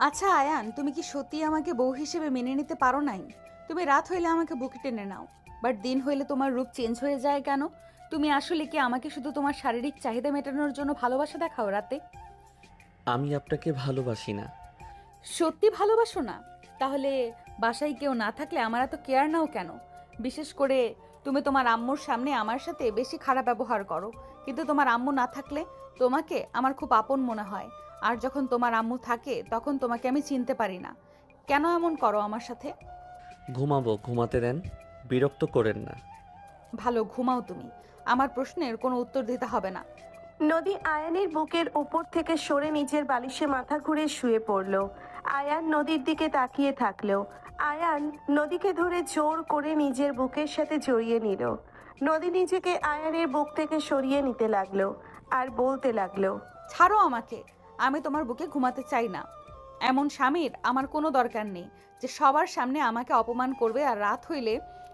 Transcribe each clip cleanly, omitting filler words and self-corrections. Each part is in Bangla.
আচ্ছা আয়ান, তুমি কি সত্যি আমাকে বউ হিসেবে মেনে নিতে পারো নাই? তুমি রাত হইলে আমাকে বুকে টেনে নাও, বাট দিন হইলে তোমার রূপ চেঞ্জ হয়ে যায় কেন? তুমি আসলে কি আমাকে শুধু তোমার শারীরিক চাহিদা মেটানোর জন্য ভালোবাসা দেখাও রাতে? আমি আপনাকে ভালোবাসি না। সত্যি ভালোবাসো না? তাহলে বাসায় কেউ না থাকলে আমার এত কেয়ার নাও কেন? বিশেষ করে তুমি তোমার আম্মুর সামনে আমার সাথে বেশি খারাপ ব্যবহার করো, কিন্তু তোমার আম্মু না থাকলে তোমাকে আমার খুব আপন মনে হয়। আর যখন তোমার আম্মু থাকে তখন তোমাকে আমি চিনতে পারি না। কেন এমন করো আমার সাথে? ঘুমাবো, ঘুমাতে দেন। বিরক্ত করেন না। ভালো, ঘুমাও তুমি। আমার প্রশ্নের কোনো উত্তর দিতে হবে না। নদী আয়ানের বুকের উপর থেকে সরে নিজের বালিশে মাথা ঘুরে শুয়ে পড়ল। আয়ান নদীর দিকে তাকিয়ে থাকলো। আয়ান নদীকে ধরে জোর করে নিজের বুকের সাথে জড়িয়ে নিল। নদী নিজেকে আয়ানের বুক থেকে সরিয়ে নিতে লাগলো আর বলতে লাগলো, ছাড়ো আমাকে। আমি তোমার বুকে ঘুমাতে চাই না। এমন স্বামীর আমার কোনো দরকার নেই, যে সবার সামনে আমাকে অপমান করবে আর রাত হইলে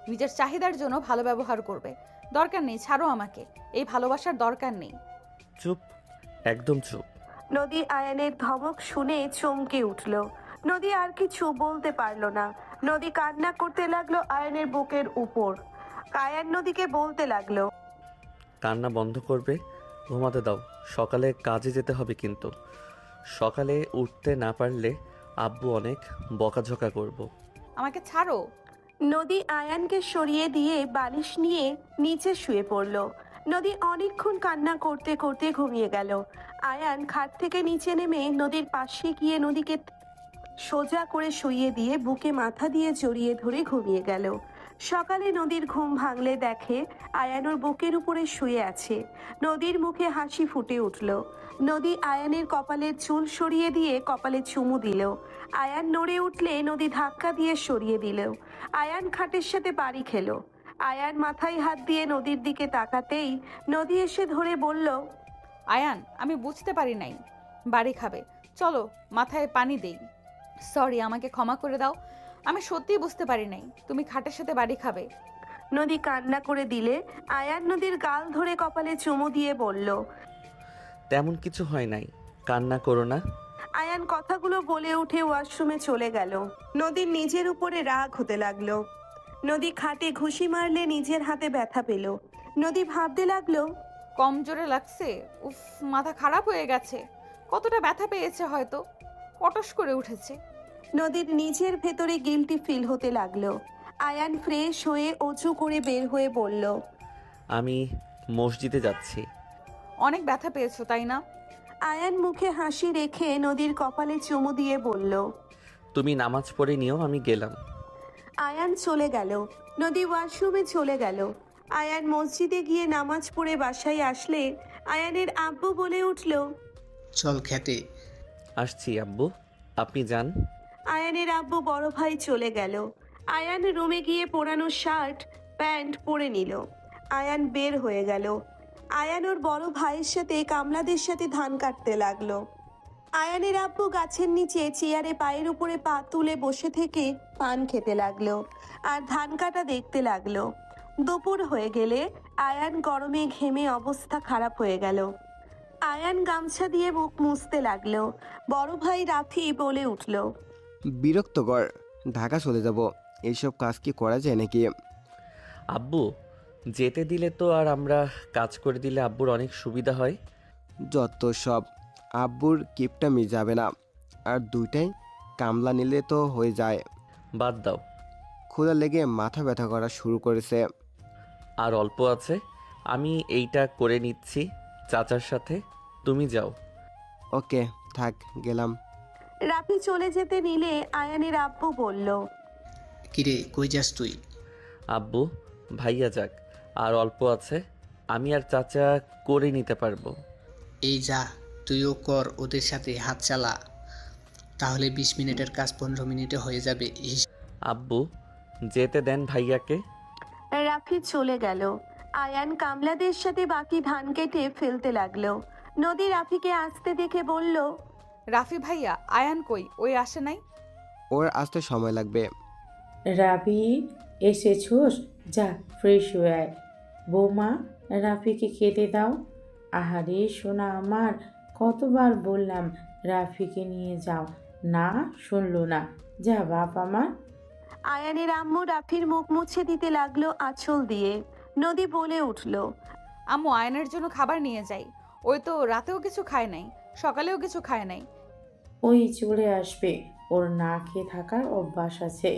নিজের চাহিদার জন্য ভালো ব্যবহার করবে। দরকার নেই, ছাড়ো আমাকে। এই ভালোবাসার দরকার নেই। চুপ, একদম চুপ। নদী আয়ানের ধমক শুনে চমকে উঠল। নদী আর কিছু বলতে পারলো না। নদী কান্না করতে লাগলো আয়ানের বুকের উপর। আয়ান নদীকে বলতে লাগলো, কান্না বন্ধ করবে, ঘুমাতে দাও। সকালে কাজে যেতে হবে কিন্তু। সকালে উঠতে না পারলে আব্বু অনেক বকাঝকা করব। আমাকে ছাড়ো। নদী আয়ানকে সরিয়ে দিয়ে বালিশ নিয়ে নিচে শুয়ে পড়ল। নদী অনেকক্ষণ কান্না করতে করতে ঘুমিয়ে গেল। আয়ান খাট থেকে নিচে নেমে নদীর পাশে গিয়ে নদীকে সোজা করে শুইয়ে দিয়ে বুকে মাথা দিয়ে জড়িয়ে ধরে ঘুমিয়ে গেল। সকালে নদীর ঘুম ভাঙলে দেখে আয়ান ওর বুকের উপরে শুয়ে আছে। নদীর মুখে হাসি ফুটে উঠল। নদী আয়ানের কপালের চুল সরিয়ে দিয়ে কপালে চুমু দিল। আয়ান নড়ে উঠলে নদী ধাক্কা দিয়ে সরিয়ে দিল। আয়ান খাটের সাথে বাড়ি খেলো। আয়ান মাথায় হাত দিয়ে নদীর দিকে তাকাতেই নদী এসে ধরে বলল, আয়ান, আমি বুঝতে পারি নাই বাড়ি খাবে। চলো, মাথায় পানি দেই। সরি, আমাকে ক্ষমা করে দাও। আমি সত্যিই বুঝতে পারি নাই তুমি খাটের সাথে বাড়ি খাবে। নদী কান্না করে দিলে আয়ান নদীর গাল ধরে কপালে চুমু দিয়ে বলল, তেমন কিছু হয় নাই, কান্না করো না। আয়ান কথাগুলো বলে উঠে ওয়াশরুমে চলে গেল। নদীর নিজের উপরে রাগ হতে লাগলো। নদী খাটে ঘুষি মারলে নিজের হাতে ব্যথা পেল। নদী ভাবতে লাগলো, কম জোরে লাগছে? উফ, মাথা খারাপ হয়ে গেছে। কতটা ব্যথা পেয়েছে হয়তো, পটস করে উঠেছে। নদীর নিজের ভেতরে গিল্টি ফিল হতে লাগলো। আয়ান ফ্রেশ হয়ে অজু করে বের হয়ে বলল, আমি মসজিদে যাচ্ছি। অনেক ব্যথা পেয়েছো তাই না? আয়ান মুখে হাসি রেখে নদীর কপালে চুমু দিয়ে বলল। তুমি নামাজ পড়ে নিও, আমি গেলাম। আয়ান চলে গেল। নদী ওয়াশরুমে চলে গেল। আয়ান মসজিদে গিয়ে নামাজ পড়ে বাসায় আসলে আয়ানের আব্বু বলে উঠল, চল খেতে। আসছি আব্বু, আপনি যান। আয়ানের আব্বু বড় ভাই চলে গেল। আয়ান রুমে গিয়ে পোড়ানো শার্ট প্যান্ট পরে নিল। আয়ান বের হয়ে গেল। আয়ান ওর বড় ভাইয়ের সাথে কামলাদের সাথে ধান কাটতে লাগলো। আয়ানের আব্বু গাছের নিচে চেয়ারে পায়ের উপরে পা তুলে বসে থেকে পান খেতে লাগলো আর ধান কাটা দেখতে লাগলো। দুপুর হয়ে গেলে আয়ান গরমে ঘেমে অবস্থা খারাপ হয়ে গেল। আয়ান গামছা দিয়ে মুখ মুছতে লাগলো। বড় ভাই রাফি বলে উঠল, বিরক্তকর। ঢাকা চলে যাব। এইসব কাজ কি করা যায় নাকি? আব্বু যেতে দিলে তো, আর আমরা কাজ করে দিলে আব্বুর অনেক সুবিধা হয়। যত সব। আব্বুর কিপটামি যাবে না। আর দুইটাই কামলা নিলে তো হয়ে যায়। বাদ দাও। ক্ষুধা লেগে মাথা ব্যথা করা শুরু করেছে। আর অল্প আছে, আমি এইটা করে নিচ্ছি চাচার সাথে। তুমি যাও। ওকে, থাক, গেলাম। রাফি চলে যেতে নিলে আয়ানের আব্বু বলল, কিরে কই যাস তুই? আব্বু, ভাইয়া যাক, আর অল্প আছে, আমি আর চাচা করে নিতে পারবো। এই যা, তুইও কর ওদের সাথে হাত চালা। তাহলে 20 মিনিটের কাজ 15 মিনিটে হয়ে যাবে। আব্বু যেতে দেন ভাইয়াকে। রাফি চলে গেল। আয়ান কামলাদের সাথে বাকি ধান কেটে ফেলতে লাগলো। নদী রাফিকে আসতে দেখে বলল, রাফি ভাইয়া, আয়ান কই? ওই আসে নাই? ওর আসতে সময় লাগবে। রাফি, এসেছোস? যা ফ্রেশ হয়ে আয়। বৌমা, রাফিকে খেতে দাও। আহারে সোনা আমার, কতবার বললাম রাফিকে নিয়ে যাও, না শুনলো না। যা বাপ আমার। আয়ানের আম্মু রাফির মুখ মুছে দিতে লাগলো আঁচল দিয়ে। নদী বলে উঠল, আম্মু আয়নের জন্য খাবার নিয়ে যাই। ওই তো রাতেও কিছু খায় নাই, সকালেও কিছু খায় নাই। ওই চলে আসবে, ওর না খেয়ে থাকার অভ্যাস আছে।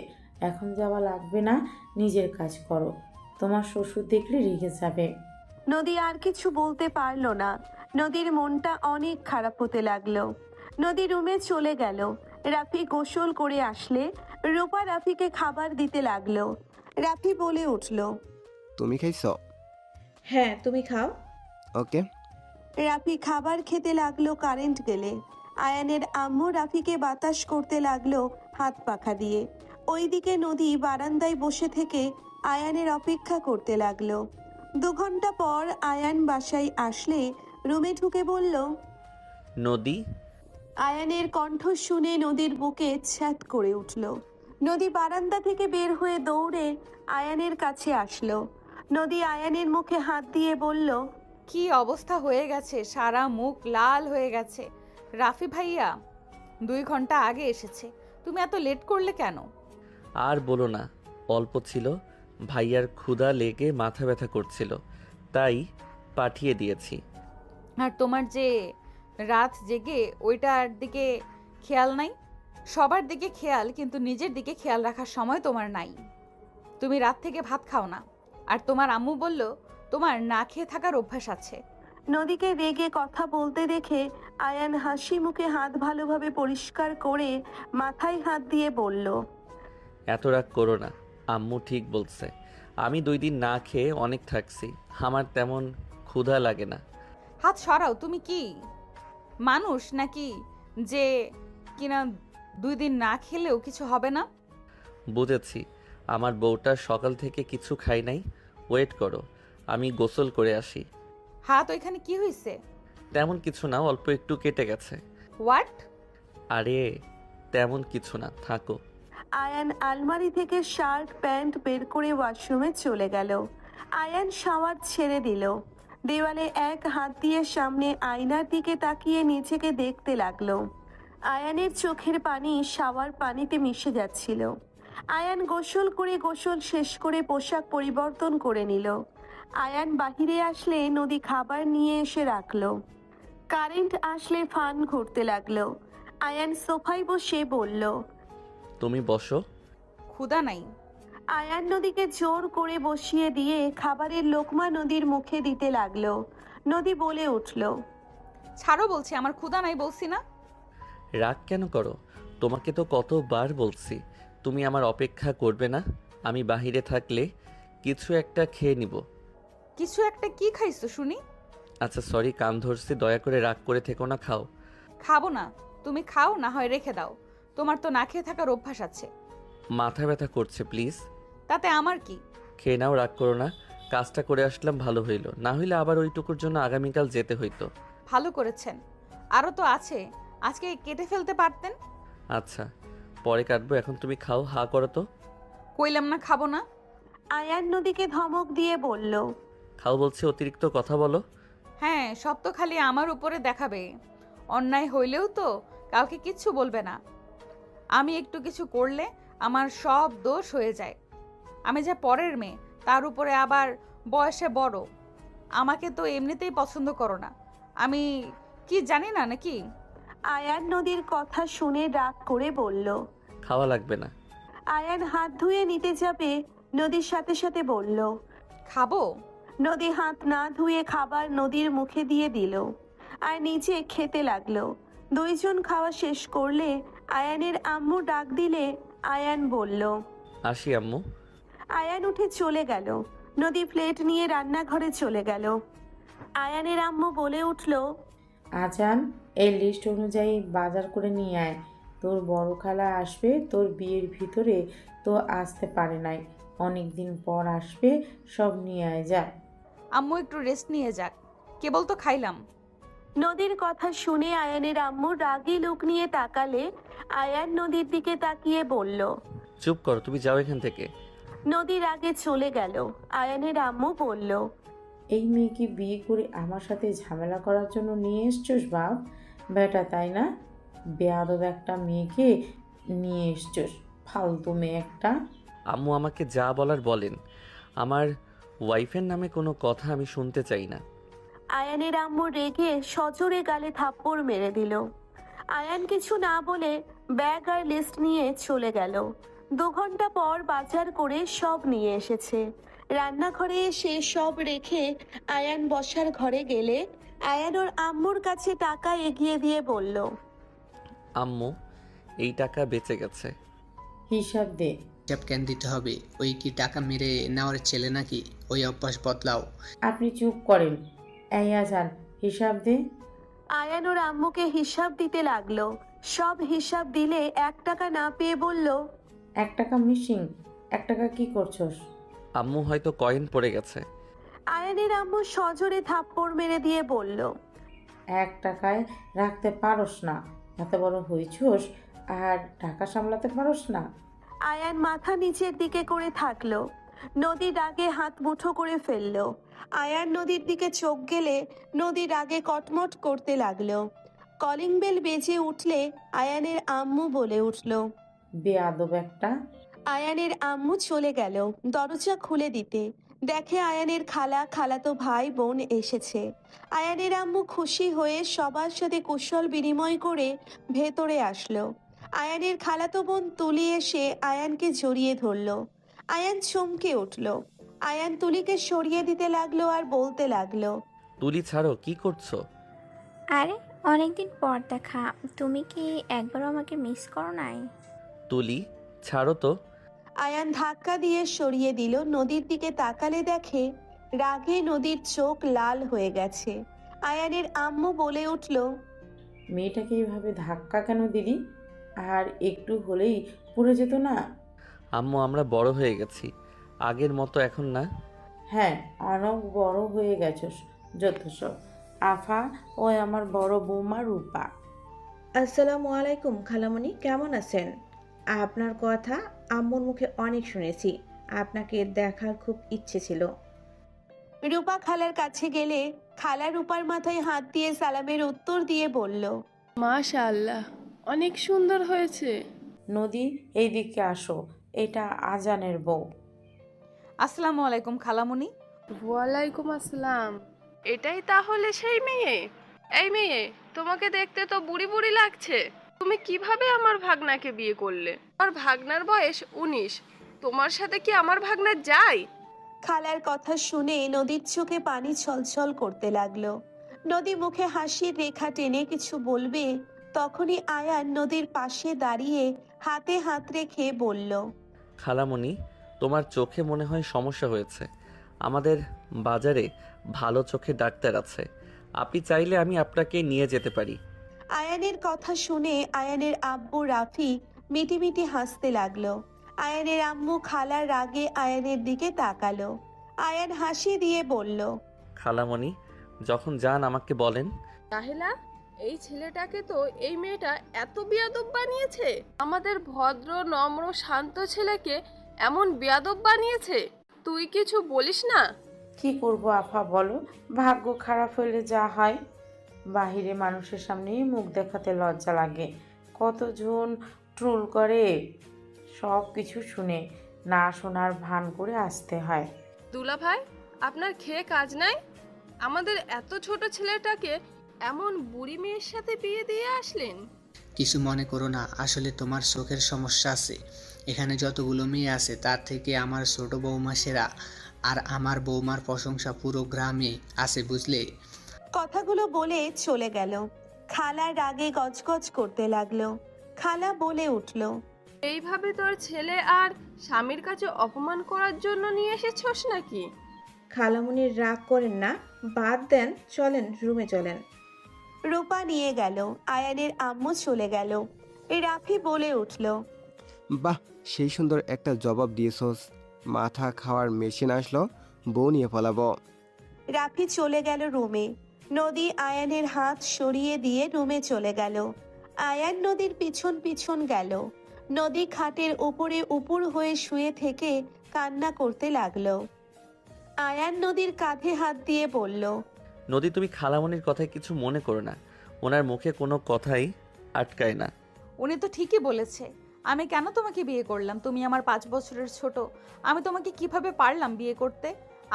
এখন যাওয়া লাগবে না, নিজের কাজ করো। তোমার শ্বশুর দেখলে রেগে যাবে। নদী আর কিছু বলতে পারলো না। নদীর মনটা অনেক খারাপ হতে লাগলো। নদী রুমে চলে গেল। রাফি গোসল করে আসলে রূপা রাফিকে খাবার দিতে লাগলো। রাফি বলে উঠল, তুমি খাইছ? হ্যাঁ, তুমি খাও। ওকে। রাফি খাবার খেতে লাগলো কারেন্ট গেলে। আয়ানের আম্মু রাফিকে বাতাস করতে লাগলো হাত পাখা দিয়ে। ওইদিকে নদী বারান্দায় বসে থেকে আয়ানের অপেক্ষা করতে লাগলো। 2 ঘন্টা পর আয়ান বাসায় আসলে রুমে ঢুকে বলল, নদী, আয়ানের কণ্ঠ শুনে নদীর বুকে ছ্যাদ করে উঠল। নদী বারান্দা থেকে বের হয়ে দৌড়ে আয়ানের কাছে আসলো। নদী আয়ানের মুখে হাত দিয়ে বলল, কি অবস্থা হয়ে গেছে, সারা মুখ লাল হয়ে গেছে। রাফি ভাইয়া 2 ঘন্টা আগে এসেছে, তুমি এত লেট করলে কেন? আর বলো না, অল্প ছিল, ভাইয়ার ক্ষুধা লেগে মাথা ব্যথা করছিল, তাই পাঠিয়ে দিয়েছি। আর তোমার যে রাত জেগে ওইটার দিকে খেয়াল নাই? সবার দিকে খেয়াল, কিন্তু নিজের দিকে খেয়াল রাখার সময় তোমার নাই। তুমি রাত থেকে ভাত খাও না, আর তোমার আম্মু বলল তোমার না খেয়ে থাকার অভ্যাস আছে। নদীকে রেগে কথা বলতে দেখে আয়ান হাসি মুখে হাত ভালোভাবে পরিষ্কার করে মাথায় হাত দিয়ে বলল, এত রাগ করো না, আম্মু ঠিক বলছে। আমি 2 দিন না খেয়ে অনেক থাকছি, আমার তেমন ক্ষুধা লাগে না। হাত সরাও, তুমি কি মানুষ নাকি যে কিনা 2 দিন না খেলেও কিছু হবে না? বুঝেছি, আমার বউটা সকাল থেকে কিছু খাই নাই। ওয়েট করো, আমি গোসল করে আসি। হাত ওইখানে কি হয়েছে? তেমন কিছু না, অল্প একটু কেটে গেছে। হোয়াট? আরে তেমন কিছু না, থাকো। আয়ান আলমারি থেকে শার্ট প্যান্ট বের করে ওয়াশরুমে চলে গেল। আয়ান শাওয়ার ছেড়ে দিল। দেওয়ালে এক হাত দিয়ে সামনে আয়নার দিকে তাকিয়ে নিজেকে দেখতে লাগলো। আয়ানের চোখের পানি শাওয়ার পানিতে মিশে যাচ্ছিল। আয়ান গোসল করে গোসল শেষ করে পোশাক পরিবর্তন করে নিল। আয়ান বাহিরে আসলে নদী খাবার নিয়ে এসে রাখলো। কারেন্ট আসলে ফান ঘুরতে লাগলো। আয়ান সোফায় বসে বলল, তুমি বসো। ক্ষুধা নাই। আয়ান নদীকে জোর করে বসিয়ে দিয়ে খাবারের লোকমা নদীর মুখে দিতে লাগলো। নদী বলে উঠল, ছাড়ো বলছি, আমার ক্ষুধা নাই বলছি না? রাগ কেন করো? তোমাকে তো কতবার বলছি তুমি আমার অপেক্ষা করবে না। আমি বাহিরে থাকলে কিছু একটা খেয়ে নিব। কিছু একটা কি খাইছো শুনি? আচ্ছা সরি, কান ধরছি, দয়া করে রাগ করে থেকো না, খাও। খাবো না। তুমি খাও, না হয় রেখে দাও। তোমার তো না খেয়ে থাকার অভ্যাস আছে। মাথা ব্যথা করছে, প্লিজ। তাতে আমার কি? খেয়ে নাও, রাগ করো না। কাজটা করে আসলাম, ভালো হইল, না হইলে আবার ওইটুকুর জন্য আগামীকাল যেতে হইতো। ভালো করেছেন, আরও তো আছে, আজকে কেটে ফেলতে পারতেন। আচ্ছা পরে কাটবো, এখন তুমি খাও, হা করো তো। কইলাম না খাবো না। আয়ান নদীকে ধমক দিয়ে বলল, খাও বলছি, অতিরিক্ত কথা বলো। হ্যাঁ, সব তো খালি আমার উপরে দেখাবে। অন্যায় হইলেও তো কাউকে কিচ্ছু বলবে না। আমি একটু কিছু করলে আমার সব দোষ হয়ে যায়। আমি যা পরের মেয়ে, তার উপরে আবার বয়সে বড়। আমাকে তো এমনিতেই পছন্দ করো না, আমি কি জানি না নাকি? আয়ান নদীর কথা শুনে রাগ করে বলল। খাওয়া লাগবে না। আয়ান হাত ধুয়ে নিতে যাবে, নদীর সাথে সাথে বলল। খাবো। নদী হাত না ধুয়ে খাবার নদীর মুখে দিয়ে দিল আর নিচে খেতে লাগলো। 2 জন খাওয়া শেষ করলে আয়ানের আম্মু ডাক দিলে আয়ান বলল, আসি আম্মু। আয়ান উঠে চলে গেল। নদী প্লেট নিয়ে রান্নাঘরে চলে গেল। আয়ানের আম্মু বলে উঠল, আজান, এই লিস্ট অনুযায়ী বাজার করে নিয়ে আয়। তোর বড় খালা আসবে, তোর বিয়ের ভিতরে তো আসতে পারে নাই, অনেক দিন পর আসবে, সব নিয়ে আয় যা। আম্মু একটু রেস্ট নিয়ে যাক, কেবল তো খাইলাম। নদীর কথা শুনে আয়ানের আম্মু রাগী লোক নিয়ে তাকালে আয়ান নদীর দিকে তাকিয়ে বলল। চুপ করো, তুমি যাও এখান থেকে। নদীর আগে চলে গেল। আয়ানের আম্মু বলল, এই মেয়েকে বিয়ে করে আমার সাথে ঝামেলা করার জন্য নিয়ে এসছোস বাপ বেটা, তাই না? বেয়াদব একটা মেয়েকে নিয়ে এসছস, ফালতু মেয়ে একটা। আম্মু আমাকে যা বলার বলেন, আমার ওয়াইফের নামে কোনো কথা আমি শুনতে চাই না। আয়ানের আম্মু রেগে সজোরে গালে থাপ্পড় মেরে দিল। আয়ান কিছু না বলে ব্যাগ আর লিস্ট নিয়ে চলে গেল। 2 ঘন্টা পর বাজার করে সব নিয়ে এসেছে। রান্নাঘরে এসে সব রেখে আয়ান বসার ঘরে গেলে আয়ান ওর আম্মুর কাছে টাকা এগিয়ে দিয়ে বলল, আম্মু, এই টাকা বেঁচে গেছে। হিসাব দে। হিসাব কেন দিতে হবে? ওই কি টাকা মেরে নেওয়ার ছেলে নাকি? ওই অভ্যাস বদলাও। আপনি চুপ করেন। এই আজান, হিসাব দে। আয়ান ওর আম্মুকে হিসাব দিতে লাগলো। সব হিসাব দিলে 1 টাকা না পেয়ে বলল, 1 টাকা মিসিং। 1 টাকা কি করছস? আম্মু হয়তো কয়েন পড়ে গেছে। আয়ানের আম্মু সজোরে থাপ্পড় মেরে দিয়ে বলল, 1 টাকায় রাখতে পারস না? এত বড় হয়েছস আর টাকা সামলাতে পারস না? আয়ান মাথা নিচের দিকে করে থাকলো। নদী রাগে হাত মুঠো করে ফেললো। আয়ান নদীর দিকে চোখ গেলে নদী রাগে কটমট করতে লাগলো। কলিং বেল বেজে উঠলে আয়ানের আম্মু বলে উঠল। বেয়াদব একটা। আয়ানের আম্মু চলে গেল দরজা খুলে দিতে। দেখে আয়ানের খালাতো ভাই বোন এসেছে। আয়ানের আম্মু খুশি হয়ে সবার সাথে কুশল বিনিময় করে ভেতরে আসলো। আয়ানের খালাতো বোন তুলি এসে আয়ানকে জড়িয়ে ধরলো। আয়ান চমকে উঠল। আয়ান তুলিকে সরিয়ে দিতে লাগলো আর বলতে লাগলো, তুলি ছাড়ো, কি করছো? আরে অনেকদিন পর দেখা, তুমি কি একবারও আমাকে মিস করো নাই? তুলি ছাড়ো তো। আয়ান ধাক্কা দিয়ে সরিয়ে দিল। নদীর দিকে তাকালে দেখে রাগে নদীর চোখ লাল হয়ে গেছে। আয়ানের আম্মু বলে উঠল, মেয়েটাকে এইভাবে ধাক্কা কেন দিলি? আর একটু হলেই পড়ে যেত না? আম্মু, আমরা বড় হয়ে গেছি, আগের মতো এখন না। হ্যাঁ, অনেক বড় হয়ে গেছস। যত সব। আফা, ওই আমার বড় বৌমা রূপা। আসসালামু আলাইকুম খালামণি, কেমন আছেন? আপনার কথা আম্মুর মুখে অনেক শুনেছি। আপনাকে দেখার খুব ইচ্ছে ছিল। রূপা খালার কাছে গেলে খালা রূপার মাথায় হাত দিয়ে সালামের উত্তর দিয়ে বলল, মাশাআল্লাহ, অনেক সুন্দর হয়েছে। নদী, এইদিকে আসো, এটা আজানের বউ। আসসালামু আলাইকুম খালামুনি। ওয়ালাইকুম আসসালাম। এটাই তাহলে সেই মেয়ে? এই মেয়ে, তোমাকে দেখতে তো বুড়ি বুড়ি লাগছে। তুমি কিভাবে আমার ভাগনাকে বিয়ে করলে? আমার ভাগনার বয়স 19। তোমার সাথে কি আমার ভাগনা যায়? খালার কথা শুনে নদীর চোখে পানি ছলছল করতে লাগলো। নদী মুখে হাসির রেখা টেনে কিছু বলবে, তখনই আয়ান নদীর পাশে দাঁড়িয়ে হাতে হাত রেখে বলল, খালামণি, তোমার চোখে মনে হয় সমস্যা হয়েছে। আমাদের বাজারে ভালো চোখে ডাক্তার আছে, আপনি চাইলে আমি আপনাকে নিয়ে যেতে পারি। আয়ানের কথা শুনে আয়ানের আব্বু রাফি মিটিমিটি হাসতে লাগলো। আয়ানের আম্মু খালার রাগে আয়ানের দিকে তাকালো। আয়ান হাসি দিয়ে বলল, খালামণি, যখন যান আমাকে বলেন। তাহেলা, এই ছেলেটাকে তো এই মেয়েটা এত বেয়াদব বানিয়েছে। আমাদের ভদ্র নম্র শান্ত ছেলেকে এমন বেয়াদব বানিয়েছে। তুই কিছু বলিস না? কি করব আফা বলো, ভাগ্য খারাপ হলে যা হয়। বাহিরে মানুষের সামনেই মুখ দেখাতে লজ্জা লাগে। কতজন ট্রোল করে, সব কিছু শুনে না শোনার ভান করে আসতে হয়। দুলা ভাই, আপনার খেয়ে কাজ নাই? আমাদের এত ছোট ছেলেটাকে এমন বুড়ি মেয়ের সাথে বিয়ে দিয়ে আসলেন। কিছু মনে করো না, আসলে তোমার চোখের সমস্যা আছে। এখানে যতগুলো মেয়ে আছে তার থেকে আমার ছোট বৌমা সেরা। আর আমার বৌমার প্রশংসা পুরো গ্রামে আছে, বুঝলে? কথাগুলো বলে চলে গেল। খালা রাগে গজগজ করতে লাগলো। খালা বলে উঠল, এইভাবে তোর ছেলে আর স্বামীর কাছে অপমান করার জন্য নিয়ে এসেছস নাকি? খালামণির রাগ করেন না, বাদ দেন, চলেন রুমে চলেন। রূপা নিয়ে গেল। আয়ানের আম্মু চলে গেল। রাফি বলে উঠল, বাহ, সেই সুন্দর একটা জবাব দিয়েছস। মাথা খাওয়ার মেশিন আসলো, বউ নিয়ে পালাবো। রাফি চলে গেল রুমে। নদী আয়ানের হাত সরিয়ে দিয়ে রুমে চলে গেল। আয়ান নদীর পিছন পিছন গেল। নদী খাটের উপরে উপুর হয়ে শুয়ে থেকে কান্না করতে লাগলো। আয়ান নদীর কাঁধে হাত দিয়ে বলল, নদী, তুমি খালামণির কথায় কিছু মনে করো না। ওনার মুখে কোনো কথাই আটকায় না। উনি তো ঠিকই বলেছে। আমি কেন তোমাকে বিয়ে করলাম? তুমি আমার 5 বছরের ছোট। আমি তোমাকে কিভাবে পারলাম বিয়ে করতে?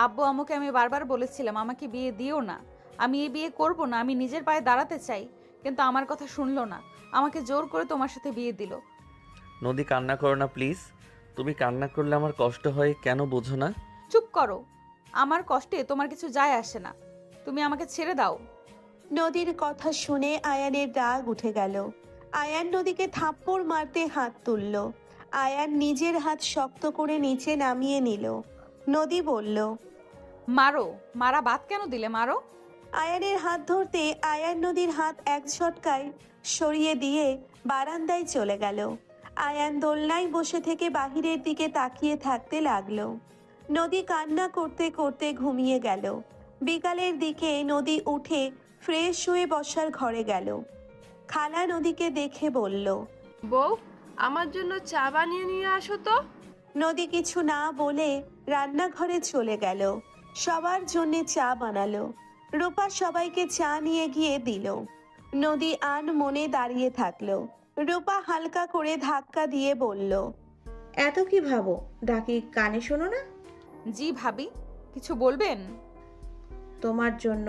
আব্বু আম্মুকে আমি বারবার বলেছিলাম আমাকে বিয়ে দিও না, আমি এই বিয়ে করব না, আমি নিজের পায়ে দাঁড়াতে চাই। কিন্তু আমার কথা শুনলো না, আমাকে জোর করে তোমার সাথে বিয়ে দিল। নদী, কান্না করো না প্লিজ। তুমি কান্না করলে আমার কষ্ট হয়, কেন বোঝো না? চুপ করো, আমার কষ্টে তোমার কিছু যায় আসে না। তুমি আমাকে ছেড়ে দাও। নদীর কথা শুনে আয়ানের রাগ উঠে গেল। আয়ান নদীকে থাপ্পড় মারতে হাত তুলল। আয়ান নিজের হাত শক্ত করে নিচে নামিয়ে নিল। নদী বলল, মারো, মারা বাদ কেন দিলে? মারো। আয়ানের হাত ধরতে আয়ান নদীর হাত এক ঝটকায় সরিয়ে দিয়ে বারান্দায় চলে গেল। আয়ান দোলনায় বসে থেকে বাহিরের দিকে তাকিয়ে থাকতে লাগলো। নদী কান্না করতে করতে ঘুমিয়ে গেল। বিকালের দিকে নদী উঠে ফ্রেশ হয়ে বসার ঘরে গেল। খালা নদীকে দেখে বলল, বউ, আমার জন্য চা বানিয়ে নিয়ে আসো তো। নদী কিছু না বলে রান্নাঘরে চলে গেল। সবার জন্যে চা বানালো। রূপা সবাইকে চা নিয়ে গিয়ে দিল। নদী আন মনে দাঁড়িয়ে থাকলো। রূপা হালকা করে ধাক্কা দিয়ে বলল, এত কি ভাবো, ডাকি কানে শোনো না? জি ভাবি, কিছু বলবেন? তোমার জন্য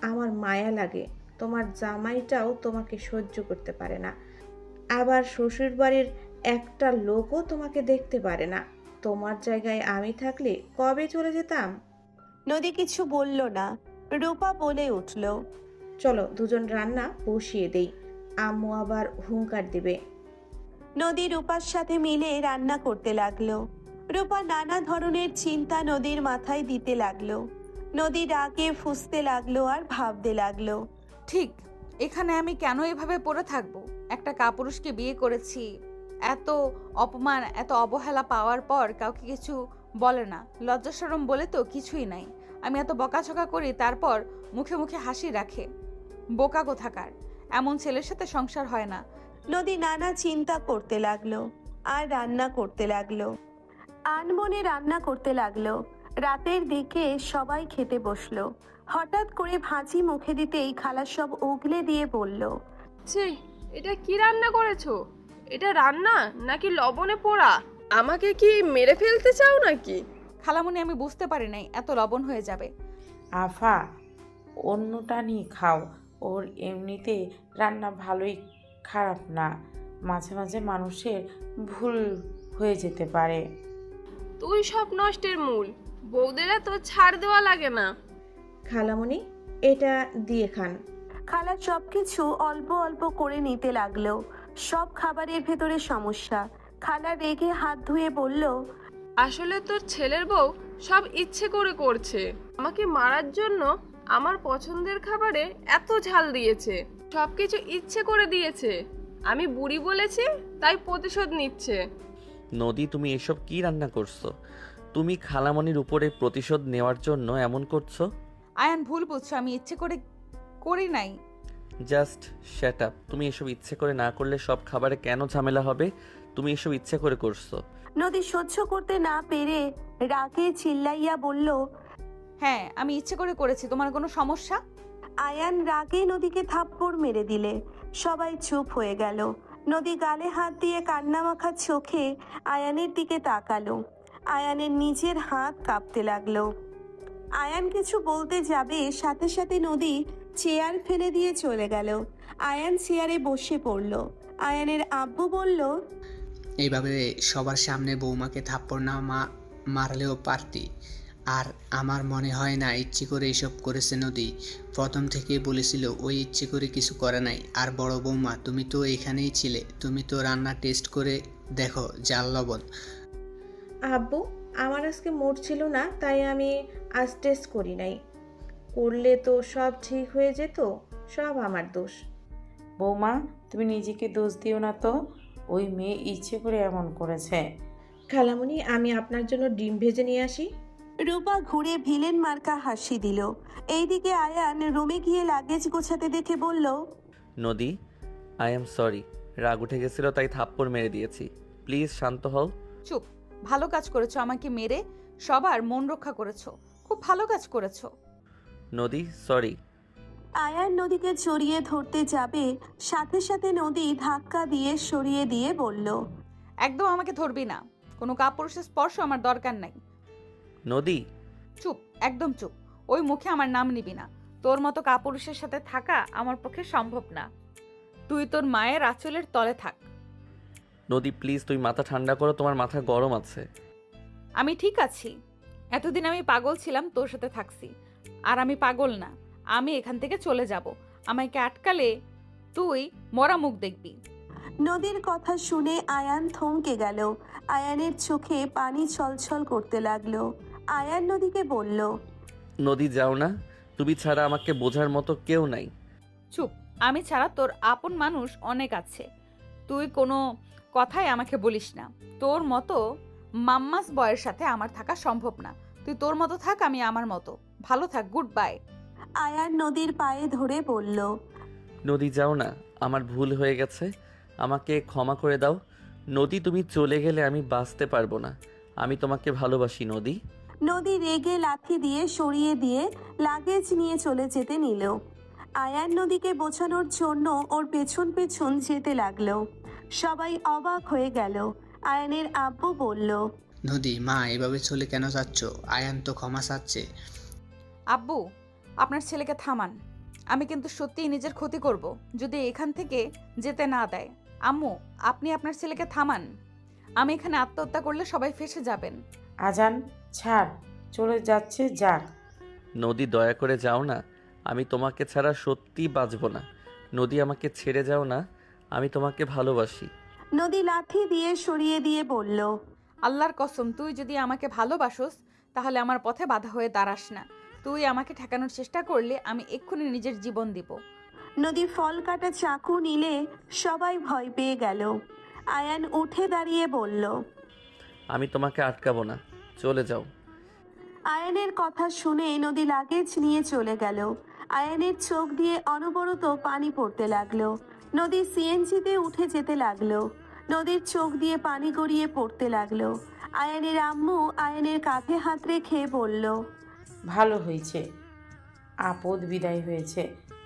আমার মায়া লাগে। তোমার জামাইটাও তোমাকে সহ্য করতে পারে না, আবার শ্বশুর বাড়ির একটা লোকও তোমাকে দেখতে পারে না। তোমার জায়গায় আমি থাকলে কবে চলে যেতাম। নদী কিছু বলল না। রূপা বলে উঠল, চলো দুজন রান্না বসিয়ে দেই, আম্মু আবার হুঙ্কার দিবে। নদী রূপার সাথে মিলে রান্না করতে লাগলো। রূপা নানা ধরনের চিন্তা নদীর মাথায় দিতে লাগলো। নদী রাগে ফুঁসতে লাগলো আর ভাবতে লাগলো, ঠিক, এখানে আমি কেন এভাবে পড়ে থাকবো? একটা কাপুরুষকে বিয়ে করেছি, এত অপমান এত অবহেলা পাওয়ার পর কাউকে কিছু বলে না, লজ্জা শরম বলে তো কিছুই নাই। আমি এত বকাঝকা করি, তারপর মুখে মুখে হাসি রাখে। বোকা কোথাকার, এমন ছেলের সাথে সংসার হয় না। নদী নানা চিন্তা করতে লাগলো আর রান্না করতে লাগলো। আনমনে রান্না করতে লাগলো। রাতের দিকে সবাই খেতে বসলো। হঠাৎ করে ভাজি মুখে দিতেই খালা সব উগলে দিয়ে বলল, ছি, এটা কি রান্না করেছো? এটা রান্না নাকি লবণে পোড়া? আমাকে কি মেরে ফেলতে চাও নাকি? খালামুনি, আমি বুঝতে পারি নাই এত লবণ হয়ে যাবে। আফা, অন্যটা নিয়ে খাও, ওর এমনিতে রান্না ভালোই, খারাপ না। মাঝে মাঝে মানুষের ভুল হয়ে যেতে পারে। তুই সব নষ্টের মূল। বউদের তো ছাড় দেওয়া লাগে না। খালামণি, এটা দিয়ে খান। খালা সবকিছু অল্প অল্প করে নিতে লাগলো। সব খাবারের ভেতরে সমস্যা। খালা রেগে হাত ধুয়ে বলল, আসলে তোর ছেলের বউ সব ইচ্ছে করে করছে। আমাকে মারার জন্য আমার পছন্দের খাবারে এত ঝাল দিয়েছে, সবকিছু ইচ্ছে করে দিয়েছে। আমি বুড়ি বলেছি তাই প্রতিশোধ নিচ্ছে। নদী, তুমি এসব কি রান্না করছো? তুমি খালামণির উপরে প্রতিশোধ নেওয়ার জন্য এমন করছো? আয়ান, ভুল বুঝছো, আমি ইচ্ছে করে করি নাই। Just shut up. তুমি এসব ইচ্ছে করে না করলে সব খাবারে কেন ঝামেলা হবে? তুমি এসব ইচ্ছে করে করছো। নদী সহ্য করতে না পেরে রাগে চিল্লাইয়া বলল, হ্যাঁ, আমি ইচ্ছে করে করেছি, তোমার কোনো সমস্যা? আয়ান রাগে নদীকে থাপ্পড় মেরে দিলে সবাই চুপ হয়ে গেল। নদী গালে হাত দিয়ে কান্নামাখা চোখে আয়ানের দিকে তাকালো। আয়ানের নিজের হাত কাঁপতে লাগলো। আয়ান কিছু বলতে যাবে, সাথে সাথে নদী চেয়ার ফেলে দিয়ে চলে গেল। আয়ান চেয়ারে বসে পড়ল। আয়ানের আব্বু বলল, এইভাবে সবার সামনে বৌমাকে থাপ্পড় না মারলেও পারতি। আর আমার মনে হয় না ইচ্ছে করে এসব করেছে নদী। প্রথম থেকেই বলেছিল ওই ইচ্ছে করে কিছু করে নাই। আর বড় বৌমা, তুমি তো এখানেই ছিলে, তুমি তো রান্না টেস্ট করে দেখো জাল লবণ। আব্বু, আমার আজকে মুড ছিল না, তাই আমি আজ টেস্ট করি নাই। করলে তো সব ঠিক হয়ে যেত। সব আমার দোষ। বৌমা, তুমি নিজেকে দোষ দিও না তো, ওই মেয়ে ইচ্ছে করে এমন করেছে। খালামণি, আমি আপনার জন্য ডিম ভেজে নিয়ে আসি। রূপা ঘুরে ভিলেন মার্কা হাসি দিল। এইদিকে আয়ান রুমে গিয়ে লাগেজ গোছাতে দেখে বলল, নদী, আই এম সরি। রাগ উঠে গেছিল তাই থাপ্পড় মেরে দিয়েছি। প্লিজ শান্ত হও। চুপ, ভালো কাজ করেছো, আমাকে মেরে সবার মন রক্ষা করেছো, খুব ভালো কাজ করেছো। নদী, সরি। আয়ান নদীকে জড়িয়ে ধরতে যাবে, সাথে সাথে নদী ধাক্কা দিয়ে সরিয়ে দিয়ে বলল, একদম আমাকে ধরবি না, কোনো কাপুরুষের স্পর্শ আমার দরকার নাই। নদী, চুপ, একদম চুপ। ওই মুখে আমার নাম নিবি না। তোর মতো কাপুরুষের সাথে থাকা আমার পক্ষে সম্ভব না। তুই তোর মায়ের আঁচলের তলে থাক। নদী প্লিজ, তুই মাথা ঠান্ডা করো, তোমার মাথা গরম আছে। আমি ঠিক আছি। এতদিন আমি পাগল ছিলাম, তোর সাথে থাকছি। আর আমি পাগল না। আমি এখান থেকে চলে যাব। আমাকে আটকালে তুই মরা মুখ দেখবি। নদীর কথা শুনে আয়ান থমকে গেল। আয়ানের চোখে পানি ছলছল করতে লাগলো। আয়ান নদীকে বলল, নদী যাও না, তুমি ছাড়া আমাকে বোঝার মতো কেউ নাই। চুপ, আমি ছাড়া তোর আপন মানুষ অনেক আছে। তুই কোনো কথাই আমাকে বলিস না। তোর মতো মাম্মাস বয়ের সাথে আমার থাকা সম্ভব না। তুই তোর মতো থাক, আমি আমার মতো। ভালো থাক, গুড বাই। আয়ান নদীর পায়ে ধরে বলল, নদী যাও না, আমার ভুল হয়ে গেছে, আমাকে ক্ষমা করে দাও। নদী তুমি চলে গেলে আমি বাঁচতে পারবো না। আমি তোমাকে ভালোবাসি নদী। নদী রেগে লাথি দিয়ে সরিয়ে দিয়ে লাগেজ নিয়ে চলে যেতে নিল। আয়ান নদীকে বোঝানোর জন্য ওর পেছন পেছন যেতে লাগলো। সবাই অবাক হয়ে গেল। আয়ানের আব্বু বলল, নদী, মা এভাবে চলে কেন যাচ্ছ? আয়ান তো ক্ষমা চাচ্ছে। আব্বু, আপনার ছেলেকে থামান। আমি কিন্তু সত্যিই নিজের ক্ষতি করব যদি এখান থেকে যেতে না দেয়। আম্মু, আপনি আপনার ছেলেকে থামান। আমি এখানে আত্মহত্যা করলে সবাই ফেঁসে যাবেন। আজান ছাড়, চলে যাচ্ছে যাক। নদী দয়া করে যাও না, আমি তোমাকে ছাড়া সত্যি বাঁচব না। নদী আমাকে ছেড়ে যাও না, আমি তোমাকে ভালোবাসি। নদী লাথি দিয়ে সরিয়ে দিয়ে বলল, আল্লাহর কসম, তুই যদি আমাকে ভালোবাসোস তাহলে আমার পথে বাধা হয়ে দাঁড়াস না। তুই আমাকে ঠেকানোর চেষ্টা করলে আমি এক্ষুনি নিজের জীবন দিব। নদী ফল কাটা চাকু নিলে সবাই ভয় পেয়ে গেল। আয়ান উঠে দাঁড়িয়ে বলল, আমি তোমাকে আটকাবো না, চলে যাও। আয়ানের কথা শুনে নদী লাগেজ নিয়ে চলে গেল। আয়ানের চোখ দিয়ে অনবরত পানি পড়তে লাগলো। নদী সিএনজিতে উঠে যেতে লাগলো। নদীর চোখ দিয়ে পানি গড়িয়ে পড়তে লাগলো। আয়ানের আম্মু আয়ানের কাঁধে হাত রেখে বলল, ভালো হয়েছে, আপদ বিদায় হয়েছে।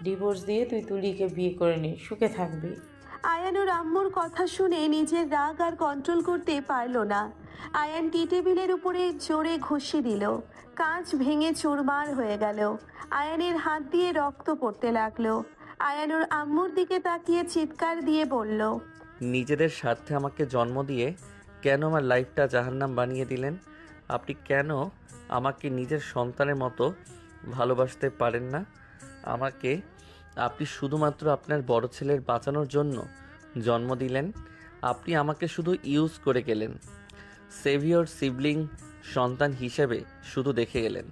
ডিভোর্স দিয়ে তুই তুলিকে বিয়ে করে নে, সুখে থাকবি। আয়ান ওর আম্মুর কথা শুনে নিজের রাগ আর কন্ট্রোল করতে পারল না। আয়ান টি টেবিলের উপরে জোরে ঘষে দিল। কাঁচ ভেঙে চুরমার হয়ে গেল। আয়ানের হাত দিয়ে রক্ত পড়তে লাগলো। আয়ান ওর আম্মুর দিকে তাকিয়ে চিৎকার দিয়ে বলল, নিজেদের স্বার্থে আমাকে জন্ম দিয়ে কেন আমার লাইফটা জাহান্নাম বানিয়ে দিলেন? আপনি কেন আমাকে নিজের সন্তানের মতো ভালোবাসতে পারেন না? আমাকে আপনি শুধুমাত্র আপনার বড় ছেলের বাঁচানোর জন্য জন্ম দিলেন। আপনি আমাকে শুধু ইউজ করে গেলেন, সেভিয়র সিবলিং সন্তান হিসেবে শুধু দেখে গেলেন।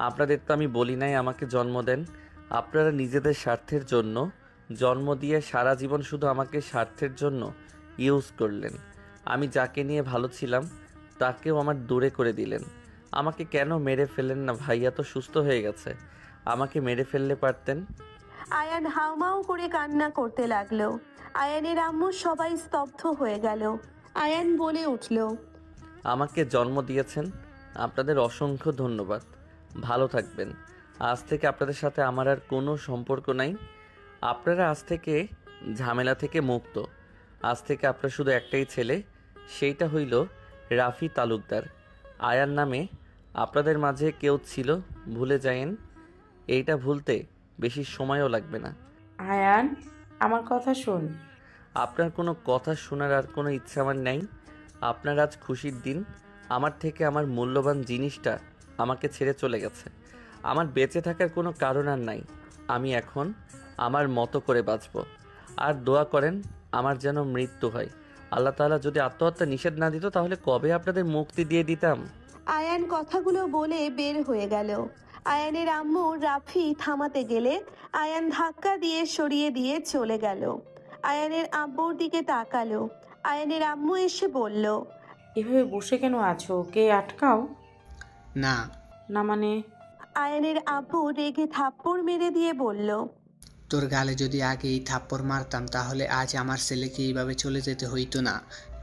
আপনাদের তো আমি বলি নাই আমাকে জন্ম দেন। আপনারা নিজেদের স্বার্থের জন্য জন্ম দিয়ে সারা জীবন শুধু আমাকে স্বার্থের জন্য ইউজ করলেন। আমি যাকে নিয়ে ভালো ছিলাম তাকেও আমার দূরে করে দিলেন। আমাকে কেন মেরে ফেলেন না? ভাইয়া তো সুস্থ হয়ে গেছে, আমাকে মেরে ফেললে পারতেন। আয়ান হাউমাউ করে কান্না করতে লাগলো। আয়ানের আম্মু সবাই স্তব্ধ হয়ে গেল। আয়ান বলে উঠল, আমাকে জন্ম দিয়েছেন, আপনাদের অসংখ্য ধন্যবাদ। ভালো থাকবেন। আজ থেকে আপনাদের সাথে আমার আর কোনো সম্পর্ক নাই। আপনারা আজ থেকে ঝামেলা থেকে মুক্ত। আজ থেকে আপনার শুধু একটাই ছেলে, সেইটা হইল রাফি তালুকদার। আয়ার নামে আপনাদের মাঝে কেউ ছিল, ভুলে যায়েন। এইটা ভুলতে বেশি সময়ও লাগবে না। আয়ান, আমার কথা শোন। আপনার কোনো কথা শোনার আর কোনো ইচ্ছা আমার নেই। আপনার আজ খুশির দিন। আমার থেকে আমার মূল্যবান জিনিসটা আমাকে ছেড়ে চলে গেছে। আমার বেঁচে থাকার কোনো কারণ আর নাই। আমি এখন আমার মতো করে বাঁচব। আর দোয়া করেন আমার যেন মৃত্যু হয়। আল্লাহ তাআলা যদি আত্মহত্যা নিষেধ না দিত তাহলে কবে আপনাদের মুক্তি দিয়ে দিতাম। আয়ান কথাগুলো বলে বের হয়ে গেল। আয়ানের আম্মু রাফি থামাতে গেলে আয়ান ধাক্কা দিয়ে সরিয়ে দিয়ে চলে গেল। আয়ানের আব্বুর দিকে তাকালো। আয়ানের আম্মু এসে বলল, এভাবে বসে কেন আছো? কে আটকাও না। না মানে? আয়ানের আব্বু রেগে থাপ্পড় মেরে দিয়ে বলল, তোর গালে যদি আগে এই থাপ্পড় মারতাম তাহলে আজ আমার ছেলেকে এইভাবে চলে যেতে হইতো না।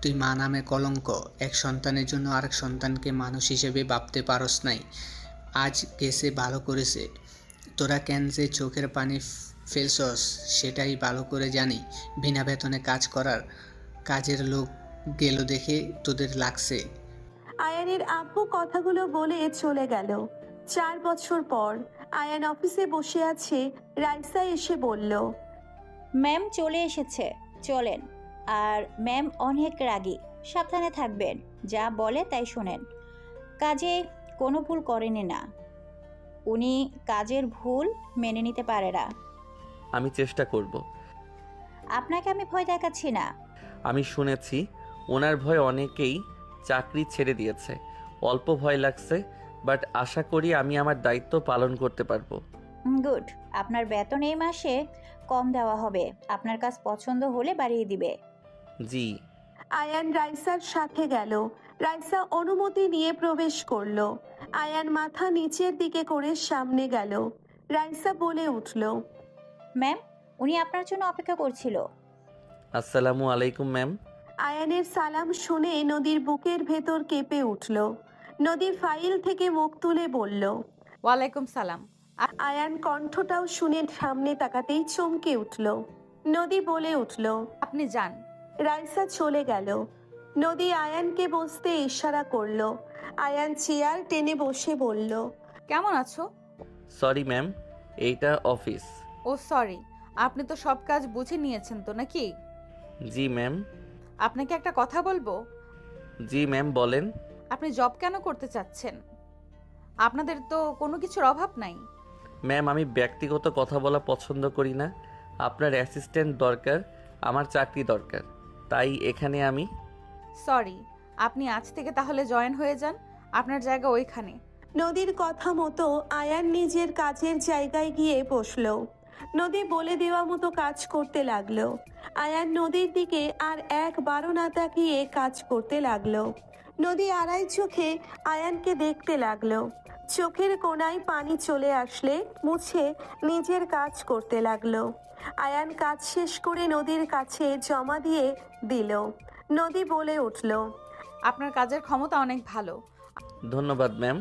তুই মা নামে কলঙ্ক। এক সন্তানের জন্য আরেক সন্তানকে মানুষ হিসেবে ভাবতে পারস নাই। আজ গেছে ভালো করেছে, তোরা কেন যে চোখের পানি ফেলছস সেটাই ভালো করে জানি। বিনা বেতনে কাজ করার কাজের লোক গেল দেখে তোদের লাগছে। আয়ানের আব্বু কথাগুলো বলে চলে গেল। 4 বছর পর আয়ান অফিসে বসে আছে। রাইসা এসে বলল, ম্যাম চলে এসেছে, চলেন। আর ম্যাম অনেক রাগী, সাবধানে থাকবেন, যা বলে তাই শোনেন। কাজে কোনো ভুল করেনি না, উনি কাজের ভুল মেনে নিতে পারে না। আমি চেষ্টা করব। আপনাকে আমি ভয় দেখাচ্ছি না। আমি শুনেছি ওনার ভয় অনেকেই চাকরি ছেড়ে দিয়েছে। অল্প ভয় লাগছে, বাট আশা করি আমি আমার দায়িত্ব পালন করতে পারবো। গুড। আপনার বেতন এই মাসে কম দেওয়া হবে, আপনার কাজ পছন্দ হলে বাড়িয়ে দিবে। জি। আয়ান রাইসার সাথে গেল। রাইসা অনুমতি নিয়ে প্রবেশ করলো। আয়ান মাথা নিচের দিকে করে সামনে গেল। রাইসা বলে উঠল, ম্যাম উনি আপনার জন্য অপেক্ষা করছিল। আসসালামু আলাইকুম ম্যাম। আয়ানের সালাম শুনে নদীর বুকের ভেতর কেঁপে উঠল। নদী ফাইল থেকে মুখ তুলে বলল, ওয়ালাইকুম সালাম। আয়ান কণ্ঠটাও শুনে সামনে তাকাতেই চমকে উঠল। নদী বলে উঠল, আপনি যান। রাইসা চলে গেল। নদী আয়ানকে বসতে ইশারা করলো। আয়ান চেয়ার টেনে বসে বলল, কেমন আছো? সরি ম্যাম, এইটা অফিস। ও সরি, আপনি তো সব কাজ বুঝে নিয়েছেন তো নাকি? জি ম্যাম। আপনাকে একটা কথা বলবো। জি ম্যাম বলেন। আপনি জব কেন করতে চাচ্ছেন? আপনাদের তো কোনো কিছুর অভাব নাই। ম্যাম আমি ব্যক্তিগত কথা বলা পছন্দ করি না। আপনার অ্যাসিস্ট্যান্ট দরকার, আমার চাকরি দরকার, তাই এখানে আমি। সরি, আপনি আজ থেকে তাহলে জয়েন হয়ে যান, আপনার জায়গা ওইখানে। নদীর কথা মতো আয়ান নিজের কাজের জায়গায় গিয়ে বসলো। নদী বলে দেওয়া মতো কাজ করতে লাগলো। আয়ান নদীর দিকে আর একবারও না তাকিয়ে কাজ করতে লাগলো। নদী আড়াই চোখে আয়ানকে দেখতে লাগলো। চোখের কোণায় পানি চলে আসলে মুছে নিজের কাজ করতে লাগলো। আয়ান কাজ শেষ করে নদীর কাছে জমা দিয়ে দিল। নদী বলে উঠল, আপনার কাজের ক্ষমতা অনেক ভালো। ধন্যবাদ ম্যাম।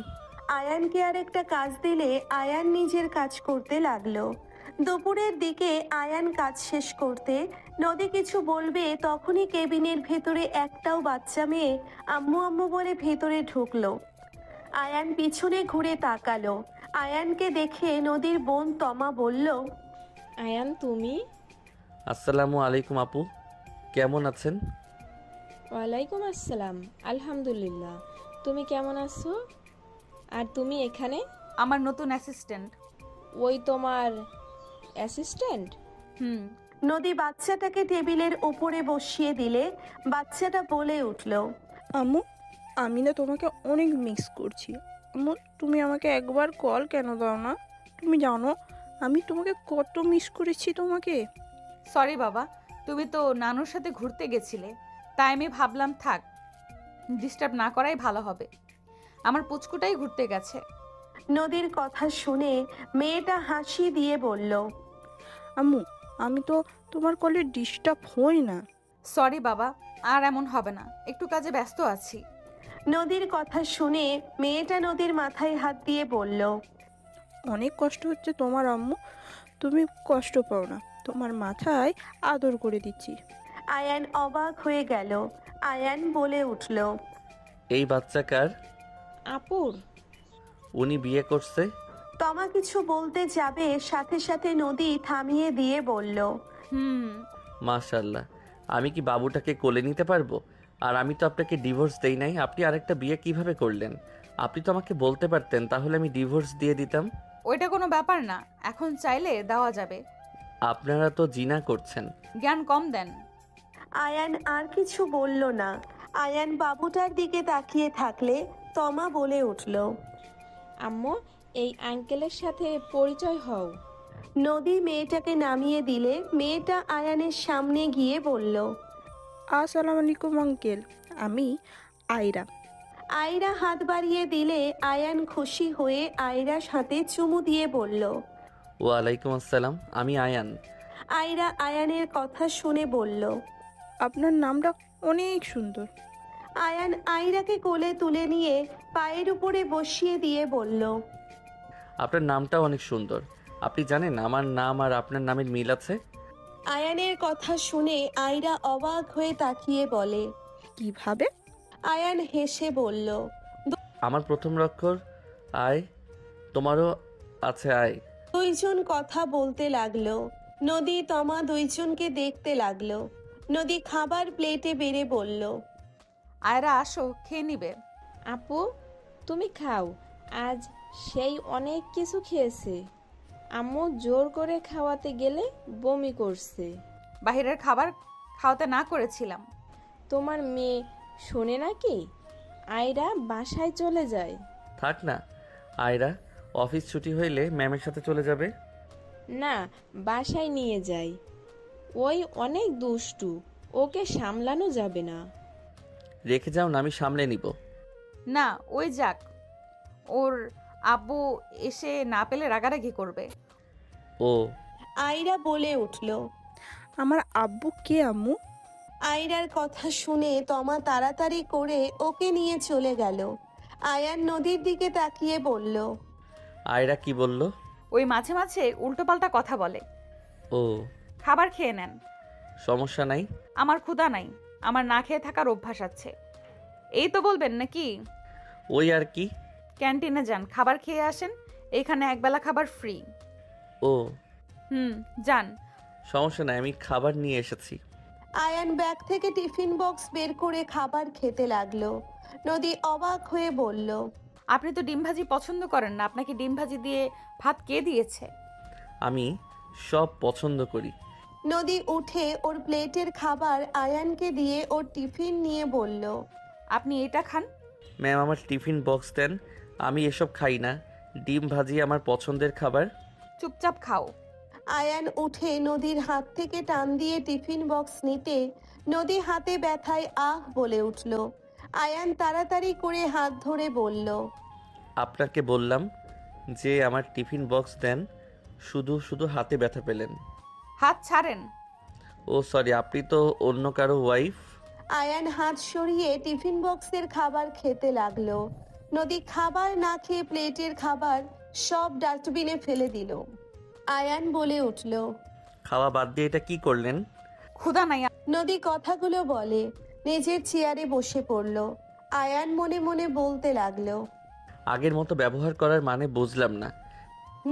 আয়ানকে আর একটা কাজ দিলে আয়ান নিজের কাজ করতে লাগলো। দুপুরের দিকে আয়ান কাজ শেষ করতে নদী কিছু বলবে তখনই কেবিনের ভেতরে একটাও বাচ্চা মেয়ে আম্মু আম্মু বলে ভেতরে ঢুকলো। আয়ান পিছনে ঘুরে তাকালো। আয়ানকে দেখে নদীর বোন তমা বলল, আয়ান তুমি? আসসালামু আলাইকুম আপু, কেমন আছেন? ওয়ালাইকুম আসসালাম, আলহামদুলিল্লাহ। তুমি কেমন আছো? আর তুমি এখানে? আমার নতুন অ্যাসিস্ট্যান্ট। ওই তোমার অ্যাসিস্ট্যান্ট? হুম। নদী বাচ্চাটাকে টেবিলের উপরে বসিয়ে দিলে বাচ্চাটা বলে উঠল, আম্মু আমি না তোমাকে অনেক মিস করছি। আম্মু তুমি আমাকে একবার কল কেন দাও না? তুমি জানো আমি তোমাকে কত মিস করেছি তোমাকে। সরি বাবা, তুমি তো নানুর সাথে ঘুরতে গেছিলে, তাই আমি ভাবলাম থাক, ডিস্টার্ব না করাই ভালো হবে। আমার পুচকুটাই ঘুরতে গেছে। নদীর কথা শুনে মেয়েটা হাসি দিয়ে বলল, আম্মু আমি তো তোমার কলে ডিস্টার্ব হই না। সরি বাবা, আর এমন হবে না, একটু কাজে ব্যস্ত আছি। নদীর কথা শুনে মেয়েটা নদীর মাথায় হাত দিয়ে বলল, অনেক কষ্ট হচ্ছে তোমার আম্মু, তুমি কষ্ট পাও না, তোমার মাথায় আদর করে দিচ্ছি। আয়ান অবাক হয়ে গেল। আয়ান বলে উঠল, এই বাচ্চা কার? আপুর। উনি বিয়ে করছে? তমা কিছু বলতে যাবে সাথে সাথে নদী থামিয়ে দিয়ে বলল, হুম। মাশাআল্লাহ, আমি কি বাবুটাকে কোলে নিতে পারবো? আর আমি তো আপনাকে ডিভোর্স দেই নাই, আপনি আরেকটা বিয়ে কিভাবে করলেন? আপনি তো আমাকে বলতে পারতেন, তাহলে আমি ডিভোর্স দিয়ে দিতাম। ওইটা কোনো ব্যাপার না, এখন চাইলে দেওয়া যাবে। আপনারা তো জিনা করছেন। জ্ঞান কম দেন। আয়ান আর কিছু বলল না। আয়ান বাবুটার দিকে তাকিয়ে থাকলে তমা বলে উঠল, আম্মু এই আঙ্কেলের সাথে পরিচয় হও। নদী মেয়েটাকে নামিয়ে দিলে মেয়েটা আয়ানের সামনে গিয়ে বলল, আসসালামু আলাইকুম আঙ্কেল, আমি আয়রা। আয়রা হাত বাড়িয়ে দিলে আয়ান খুশি হয়ে আয়রার হাতে চুমু দিয়ে বলল, ওয়ালাইকুম আসসালাম, আমি আয়ান। আয়রা আয়ানের কথা শুনে বলল, আপনার নামটা অনেক সুন্দর। আয়ান আয়রাকে কোলে তুলে নিয়ে পায়ের উপরে বসিয়ে দিয়ে বলল, আপনার নামটাও অনেক সুন্দর। আপনি জানেন আমার নাম আর আপনার নামের মিল আছে? আয়ানের কথা শুনে আয়রা অবাক হয়ে তাকিয়ে বলে। কিভাবে? আয়ান হেসে বলল। আমার প্রথম অক্ষর আয়, তোমারও আছে আয়। দুইজন কথা বলতে লাগলো। নদী তমা দুইজনকে দেখতে লাগলো। নদী খাবার প্লেটে বেড়ে বলল। আয়রা আসো, খেয়ে নিবে। আপু তুমি খাও, আজ সেই অনেক কিছু খেয়েছে। আম্মু জোর করে খাওয়াতে গেলে বমি করছে। বাহিরের খাবার খাওয়াতে না করেছিলাম। তোমার মেয়ে শোনে নাকি? আয়রা বাসায় চলে যায়। থাক না, আয়রা অফিস ছুটি হইলে ম্যামের সাথে চলে যাবে। না, বাসায় নিয়ে যাই। ওই অনেক দুষ্টু, ওকে সামলানো যাবে না। রেখে যাও না, আমি সামলে নিব। না, ওই যাক, ওর আব্বু এসে না পেলে রাগারাগি করবে। ও আয়রা বলে উঠল। আমার আব্বু কে আম্মু? আয়রার কথা শুনে তমা তাড়াতাড়ি করে ওকে নিয়ে চলে গেল। আয়ান নদীর দিকে তাকিয়ে বলল। আয়রা কি বলল? ওই মাঝে মাঝে উল্টোপাল্টা কথা বলে। ও খাবার খেয়ে নেন। সমস্যা নাই। আমার ক্ষুধা নাই, আমার না খেয়ে থাকার অভ্যাস আছে। এই তো বলবেন নাকি? ওই আর কি। ক্যান্টিনে যান, খাবার খেয়ে আসেন, এখানে একবেলা খাবার ফ্রি। ও যান। সমস্যা নাই, আমি খাবার নিয়ে এসেছি। আয়ান ব্যাগ থেকে টিফিন বক্স বের করে খাবার খেতে লাগলো। নদী অবাক হয়ে বলল। আপনি তো ডিম ভাজি পছন্দ করেন না, আপনাকে ডিম ভাজি দিয়ে ভাত কে দিয়েছে? আমি সব পছন্দ করি। নদী উঠে ওর প্লেটের খাবার আয়ানকে দিয়ে ওর টিফিন নিয়ে বলল। আপনি এটা খান। ম্যাম আমার টিফিন বক্স দেন, আমি এসব খাই না। ডিম ভাজি আমার পছন্দের খাবার। চুপচাপ খাও। আয়ান উঠে নদীর হাত থেকে টান দিয়ে টিফিন বক্স নিতে নদী হাতে ব্যথায় আহ বলে উঠল। আয়ান তাড়াতাড়ি করে হাত ধরে বলল। আপনাকে বললাম যে আমার টিফিন বক্স দেন, শুধু শুধু হাতে ব্যথা পেলেন। হাত ছাড়েন। ও সরি, আপনি তো অন্য কারো ওয়াইফ। আয়ান হাত সরিয়ে টিফিন বক্সের খাবার খেতে লাগলো। নদী খাবার না খেয়ে প্লেটের খাবার সব ডাস্টবিনে ফেলে দিল। আয়ান বলে উঠল। খাওয়া বাদ দিয়ে এটা কি করলেন? ক্ষুধা নাই। নদী কথাগুলো বলে নিজের চেয়ারে বসে পড়ল। আয়ান মনে মনে বলতে লাগলো। আগের মতো ব্যবহার করার মানে বুঝলাম না।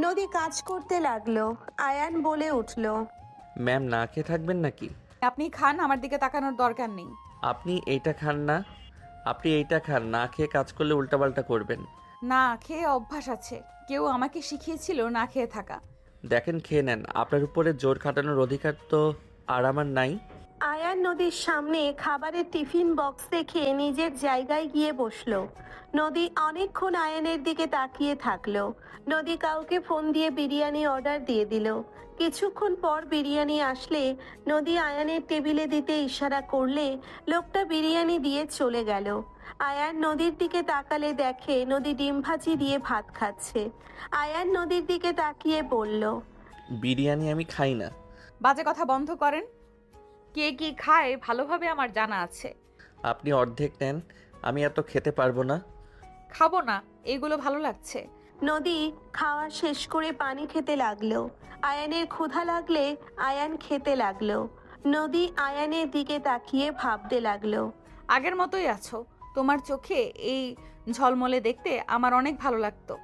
নদী কাজ করতে লাগলো। আয়ান বলে উঠল। ম্যাম না খেয়ে থাকবেন নাকি? আপনি খান, আমার দিকে তাকানোর দরকার নেই। আপনি এইটা খান না, আপনি এইটা খান। না খেয়ে কাজ করলে উল্টাপাল্টা করবেন। না খেয়ে অভ্যাস আছে, কেউ আমাকে শিখিয়েছিল না খেয়ে থাকা। দেখেন খেয়ে নেন, আপনার উপরে জোর খাটানোর অধিকার তো আর আমার নাই। আয়ান নদীর সামনে খাবারের টিফিন বক্স দেখে নিজের জায়গায় গিয়ে বসলো। নদী অনেকক্ষণ আয়ানের দিকে তাকিয়ে থাকলো। নদী কাউকে ফোন দিয়ে বিরিয়ানি অর্ডার দিয়ে দিল। কিছুক্ষণ পর বিরিয়ানি আসলে নদী আয়ানের টেবিলে দিতে ইশারা করলে লোকটা বিরিয়ানি দিয়ে চলে গেল। আয়ান নদীর দিকে তাকালে দেখে নদী ডিম ভাজি দিয়ে ভাত খাচ্ছে। আয়ান নদীর দিকে তাকিয়ে বলল। বিরিয়ানি আমি খাই না। বাজে কথা বন্ধ করেন। কে কি খায় ভালোভাবে আমার জানা আছে। আপনি অর্ধেক নেন, আমি এত খেতে পারবো না। খাবো না, এগুলো ভালো লাগছে। নদী খাওয়া শেষ করে পানি খেতে লাগলো। আয়ানের ক্ষুধা লাগলে আয়ান খেতে লাগলো। নদী আয়ানের দিকে তাকিয়ে ভাবতে লাগলো। আগের মতোই আছো, তোমার চোখে এই ঝলমলে দেখতে আমার অনেক ভালো লাগতো,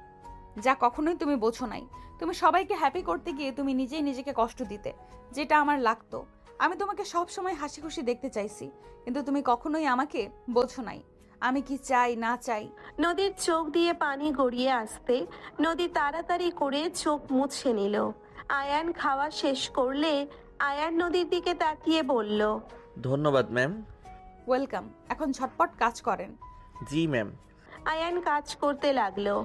যা কখনোই তুমি বোঝো নাই। তুমি সবাইকে হ্যাপি করতে গিয়ে তুমি নিজেই নিজেকে কষ্ট দিতে, যেটা আমার লাগতো। আমি তোমাকে সব সময় হাসি খুশি দেখতে চাইছি, কিন্তু তুমি কখনোই আমাকে বোঝো নাই আমি কি চাই না চাই। নদীর চোখ দিয়ে পানি গড়িয়ে আসতে নদী তাড়াতাড়ি করে চোখ মুছে নিল। আয়ান খাওয়া শেষ করলে আয়ান নদীর দিকে তাকিয়ে বলল। ধন্যবাদ ম্যাম। ওয়েলকাম, এখন ঝটপট কাজ করেন। জি ম্যাম। আয়ান কাজ করতে লাগলো।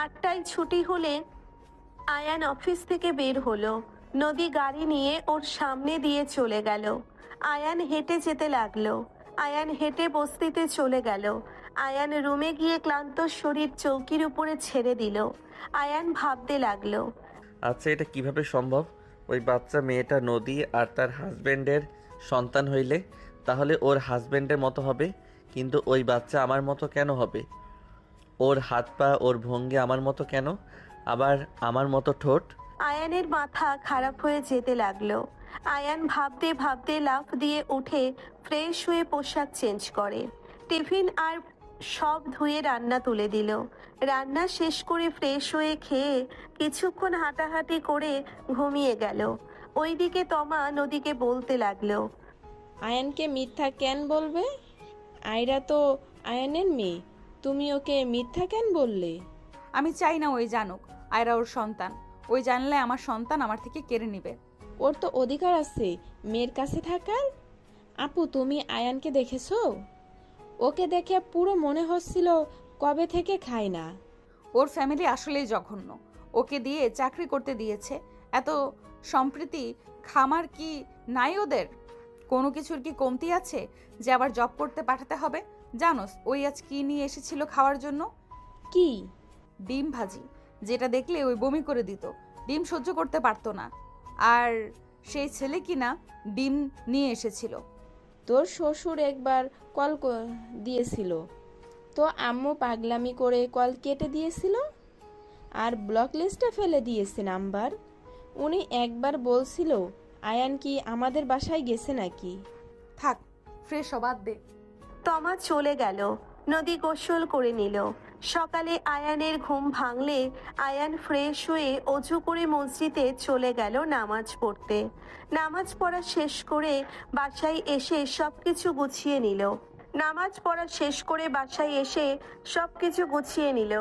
8টায় ছুটি হলে আয়ান অফিস থেকে বের হলো। নদী গাড়ি নিয়ে ওর সামনে দিয়ে চলে গেল। আয়ান হেঁটে যেতে লাগলো। আয়ান হেঁটে বস্তিতে চলে গেল। আয়ান রুমে গিয়ে ক্লান্ত শরীর চৌকির উপরে ছেড়ে দিল। আয়ান ভাবতে লাগলো। আচ্ছা এটা কিভাবে সম্ভব? ওই বাচ্চা মেয়েটা নদী আর তার হাজবেন্ডের সন্তান হইলে তাহলে ওর হাজবেন্ডের মতো হবে, কিন্তু ওই বাচ্চা আমার মতো কেন হবে? ওর হাত পা ওর ভঙ্গি আমার মতো কেন, আবার আমার মতো ঠোঁট? আয়ানের মাথা খারাপ হয়ে যেতে লাগলো। আয়ান ভাবতে ভাবতে লাফ দিয়ে উঠে ফ্রেশ হয়ে পোশাক চেঞ্জ করে, টিফিন আর সব ধুয়ে রান্না তুলে দিল। রান্না শেষ করে ফ্রেশ হয়ে খেয়ে কিছুক্ষণ হাঁটাহাঁটি করে ঘুমিয়ে গেল। ওইদিকে তমা নদীকে বলতে লাগলো, আয়ানকে মিথ্যা কেন বলবে? আয়রা তো আয়ানের মেয়ে, তুমি ওকে মিথ্যা কেন বললে? আমি চাই না ওই জানুক আয়রা ওর সন্তান। ওই জানলে আমার সন্তান আমার থেকে কেড়ে নিবে। ওর তো অধিকার আছে মেয়ের কাছে থাকার। আপু, তুমি আয়ানকে দেখেছো? ওকে দেখে পুরো মনে হচ্ছিল কবে থেকে খায় না। ওর ফ্যামিলি আসলেই জঘন্য। ওকে দিয়ে চাকরি করতে দিয়েছে, এত সম্প্রীতি খামার কি নাই ওদের? কোনো কিছুর কি কমতি আছে যে আবার জব করতে পাঠাতে হবে? জানোস ওই আজ কি নিয়ে এসেছিল খাওয়ার জন্য? কি? ডিম ভাজি, যেটা দেখলে ওই বমি করে দিত। ডিম সহ্য করতে পারতো না। আর সেই ছেলে কিনা ডিম নিয়ে এসেছিল। তোর শ্বশুর একবার কল দিয়েছিল তো আম্মু পাগলামি করে কল কেটে দিয়েছিল আর ব্লক লিস্টে ফেলে দিয়েছে নাম্বার। উনি একবার বলছিল আয়ান কি আমাদের বাসায় গেছে নাকি। থাক, ফ্রেশ হবাদ দে। তমা চলে গেল। নদী গোসল করে নিল। সকালে আয়ানের ঘুম ভাঙলে আয়ান ফ্রেশ হয়ে অজু করে মসজিদে চলে গেল নামাজ পড়তে। নামাজ পড়া শেষ করে বাসায় এসে সবকিছু গুছিয়ে নিল।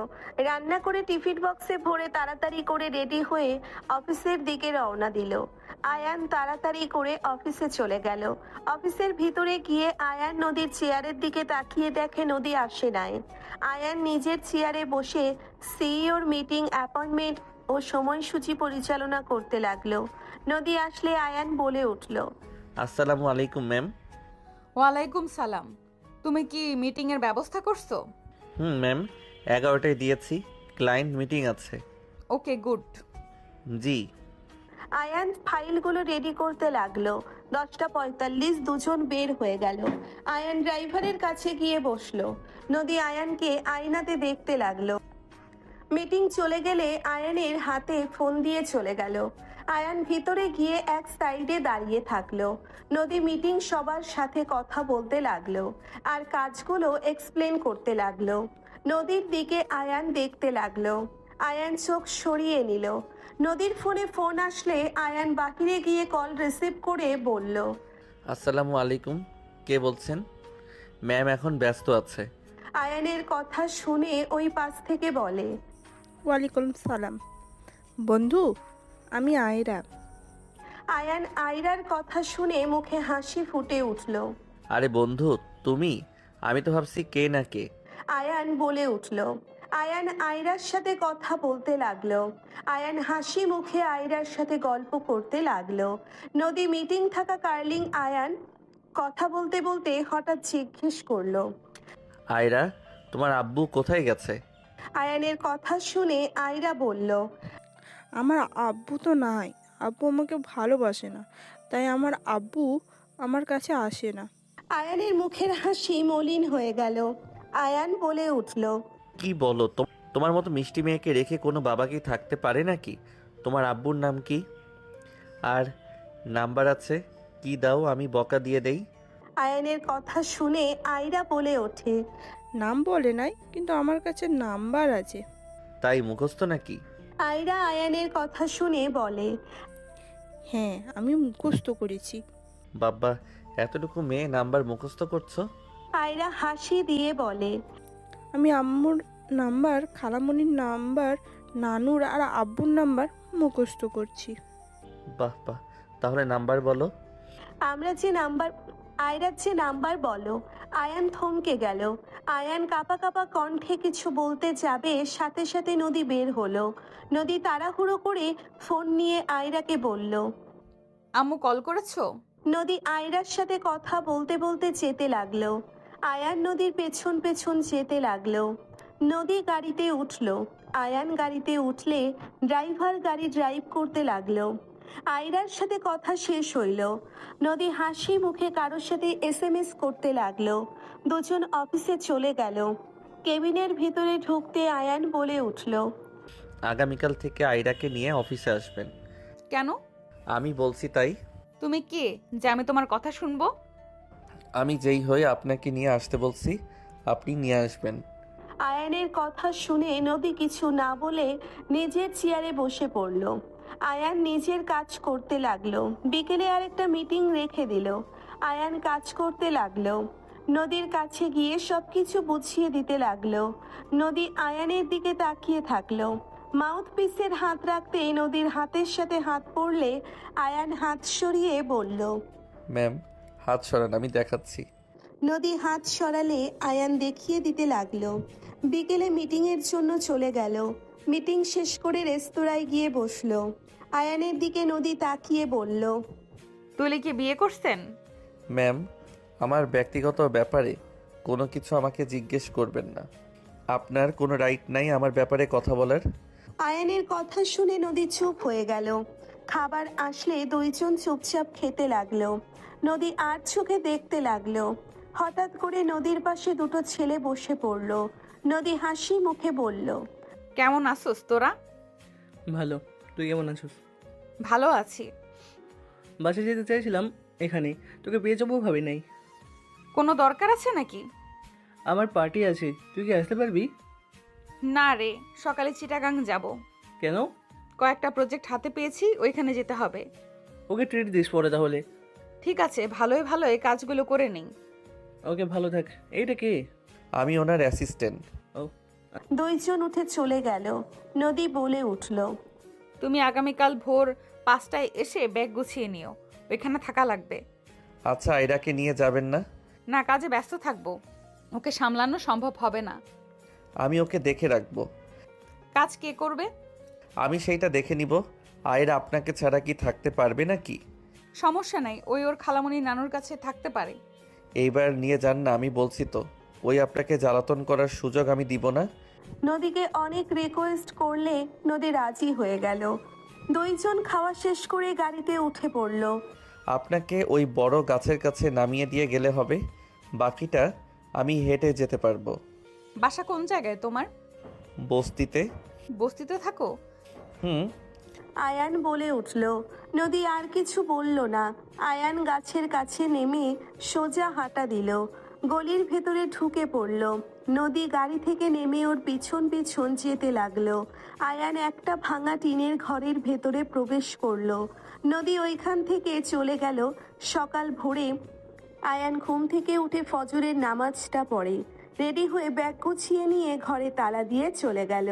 রান্না করে টিফিন বক্সে ভরে তাড়াতাড়ি করে রেডি হয়ে অফিসের দিকে রওনা দিল। আয়ান তাড়াতাড়ি করে অফিসে চলে গেল। অফিসের ভিতরে গিয়ে আয়ান নদীর চেয়ারের দিকে তাকিয়ে দেখে নদী আসে নাই। আয়ান নিজের চেয়ারে বসে সিইওর মিটিং, অ্যাপয়েন্টমেন্ট ও সময়সূচি পরিচালনা করতে লাগলো। নদী আসলে আয়ান বলে উঠল, আসসালামু আলাইকুম ম্যাম। ওয়ালাইকুম সালাম। তুমি কি মিটিংয়ের ব্যবস্থা করছো? ম্যাম, 11টায় দিয়েছি, ক্লায়েন্ট মিটিং আছে। ওকে, গুড। জি। আয়ান ফাইলগুলো রেডি করতে লাগলো। 10:45 দুজন বের হয়ে গেল। আয়ান ড্রাইভারের কাছে গিয়ে বসলো। নদী আয়ানকে আয়নাতে দেখতে লাগলো। মিটিং চলে গেলে আয়ানের হাতে ফোন দিয়ে চলে গেল। আয়ান ভিতরে গিয়ে এক সাইডে দাঁড়িয়ে থাকলো। নদী মিটিং সবার সাথে কথা বলতে লাগলো আর কাজগুলো এক্সপ্লেন করতে লাগলো। নদীর দিকে আয়ান দেখতে লাগলো। আয়ান চোখ সরিয়ে নিল। নদীর ফোনে ফোন আসলে আয়ান বাহিরে গিয়ে কল রিসিভ করে বলল, আসসালামু আলাইকুম, কে বলছেন? ম্যাম এখন ব্যস্ত আছে। আয়ানের কথা শুনে ওই পাশ থেকে বলে, ওয়ালাইকুম সালাম বন্ধু, আমি আয়রা। আয়ান আয়রার কথা শুনে মুখে হাসি ফুটে উঠল। আরে বন্ধু, তুমি? আমি তো ভাবছি কে না কে। আয়ান বলে উঠল। আয়ান আয়রার সাথে কথা বলতে লাগলো। আয়ান হাসি মুখে আয়রার সাথে গল্প করতে লাগলো। নদী মিটিং থাকা কার্লিং আয়ান কথা বলতে বলতে হঠাৎ জিজ্ঞেস করলো, আয়রা, তোমার আব্বু কোথায় গেছে? আয়ানের কথা শুনে আয়রা বলল, আমার আব্বু তো নাই, আব্বু আমাকে ভালোবাসে না, তাই আমার আব্বু আমার কাছে আসে না। আয়ানের মুখের হাসি মলিন হয়ে গেল। আয়ান বলে উঠল, কি বলো? তোমার মতো মিষ্টি মেয়েকে রেখে কোনো বাবা কি থাকতে পারে নাকি? তোমার আব্বুর নাম কি? আর নাম্বার আছে কি? দাও, আমি বকা দিয়ে দেই। আয়ানের কথা শুনে আয়রা বলে ওঠে, নাম বলে নাই, কিন্তু আমার কাছে নাম্বার আছে। তাই মুখস্থ নাকি? আয়রা আয়ানের কথা শুনে বলে, হ্যাঁ, আমি মুখস্থ করেছি। বাবা, এতটুকু মেয়ে নাম্বার মুখস্থ করছো? আয়রা হাসি দিয়ে বলে, আমি আম্মুর নাম্বার, খালামণির নাম্বার, নানুর আর আব্বুর নাম্বার মুখস্থ করছি। বাহ বাহ, তাহলে নাম্বার বলো। আয়রার যে নাম্বার বলো। আয়ান থমকে গেল। আয়ান কাঁপা কাঁপা কণ্ঠে কিছু বলতে যাবে, সাথে সাথে নদী বের হলো। নদী তাড়াহুড়ো করে ফোন নিয়ে আয়রাকে বলল, আম্মু কল করেছো? নদী আয়রার সাথে কথা বলতে বলতে যেতে লাগলো। আয়ান নদীর পেছন পেছন যেতে লাগলো। নদী গাড়িতে উঠলো। আয়ান গাড়িতে উঠলে ড্রাইভার গাড়ি ড্রাইভ করতে লাগলো। আয়রার সাথে কথা শেষ হইল। নদী হাসি মুখে কারোর সাথে SMS করতে লাগলো। দুজন অফিসে চলে গেল। কেবিনের ভিতরে ঢুকতে আয়ান বলে উঠল, আগামীকাল থেকে আয়রাকে নিয়ে অফিসে আসবেন। কেন? আমি বলছি তাই। তুমি কে যে আমি তোমার কথা শুনবো? আমি যেই হয়ে আপনাকে নিয়ে আসতে বলছি, আপনি নিয়ে আসবেন। আয়ানের কথা শুনে নদী কিছু না বলে নিজের চেয়ারে বসে পড়ল। আয়ান নিজের কাজ করতে লাগলো। বিকেলে আরেকটা মিটিং রেখে দিল। আয়ান কাজ করতে লাগলো। নদীর কাছে গিয়ে সবকিছু বুঝিয়ে দিতে লাগলো। নদী আয়ানের দিকে তাকিয়ে থাকলো। মাউথপিসের হাত রাখতেই নদীর হাতের সাথে হাত পড়লে আয়ান হাত সরিয়ে বলল, ম্যাম হাত সরান, আমি দেখাচ্ছি। নদী হাত সরালে আয়ান দেখিয়ে দিতে লাগলো। বিকেলে মিটিংয়ের জন্য চলে গেল। মিটিং শেষ করে রেস্তোরাঁয় গিয়ে বসলো। আয়ানের দিকে নদী তাকিয়ে বলল, তুলে কি বিয়ে করছেন? ম্যাম আমার ব্যক্তিগত ব্যাপারে কোনো কিছু আমাকে জিজ্ঞেস করবেন না। আপনার কোনো রাইট নাই আমার ব্যাপারে কথা বলার। আয়ানের কথা শুনে নদী চুপ হয়ে গেল। খাবার আসলে দুইজন চুপচাপ খেতে লাগলো। নদী আর চোখে দেখতে লাগলো। হঠাৎ করে নদীর পাশে দুটো ছেলে বসে পড়ল। নদী হাসি মুখে বলল, কেমন আছোস তোরা? ভালো, তুই কেমন আছিস? ভালো আছি। বাসে যেতে চাইছিলাম, এখানে তোকে পেয়ে যাবো ভাবি নাই। কোনো দরকার আছে নাকি? আমার পার্টি আছে, তুই কি আসতে পারবি? না রে, সকালে চিটাগাং যাব। কেন? কয়েকটা প্রজেক্ট হাতে পেয়েছি, ওইখানে যেতে হবে। ওকে ট্রিট দিস পরে তাহলে। ঠিক আছে, ভালোই ভালোই কাজগুলো করে নিই। ওকে, ভালো থাক। এইটা কে? আমি ওনার অ্যাসিস্ট্যান্ট। ও, দুইজন উঠে চলে গেল। নদী বলে উঠল, তুমি আগামীকাল ভোর 5টায় এসে ব্যাগ গুছিয়ে নিও, ওইখানে থাকা লাগবে। আচ্ছা আয়রাকে নিয়ে যাবেন না? না, কাজে ব্যস্ত থাকবো, ওকে সামলানো সম্ভব হবে না। আমি ওকে দেখে রাখবো। কাজ কে করবে? আমি সেইটা দেখে নিব। আয়রা আপনাকে ছাড়া কি থাকতে পারবে নাকি? সমস্যা নাই, ওই ওর খালামণি নানুর কাছে থাকতে পারে। এইবার নিয়ে যান না, আমি বলছি তো। ওই আপনাকে জ্বালাতন করার সুযোগ আমি দিব না। নদীকে অনেক রিকোয়েস্ট করলে নদী রাজি হয়ে গেল। দুইজন খাওয়া শেষ করে গাড়িতে উঠে পড়ল। আপনাকে ওই বড় গাছের কাছে নামিয়ে দিয়ে গেলে হবে, বাকিটা আমি হেঁটে যেতে পারবো। বাসা কোন জায়গায় তোমার? বস্তিতে। বস্তিতে থাকো? হুম। আয়ান বলে উঠল। নদী আর কিছু বলল না। আয়ান গাছের কাছে নেমে সোজা হাঁটা দিল। গলির ভেতরে ঢুকে পড়ল। নদী গাড়ি থেকে নেমে ওর পিছন পিছন যেতে লাগলো। আয়ান একটা ভাঙা টিনের ঘরের ভেতরে প্রবেশ করলো। নদী ওইখান থেকে চলে গেল। সকাল ভোরে আয়ান ঘুম থেকে উঠে ফজরের নামাজটা পড়ে। রেডি হয়ে ব্যাগ গুছিয়ে নিয়ে ঘরে তালা দিয়ে চলে গেল।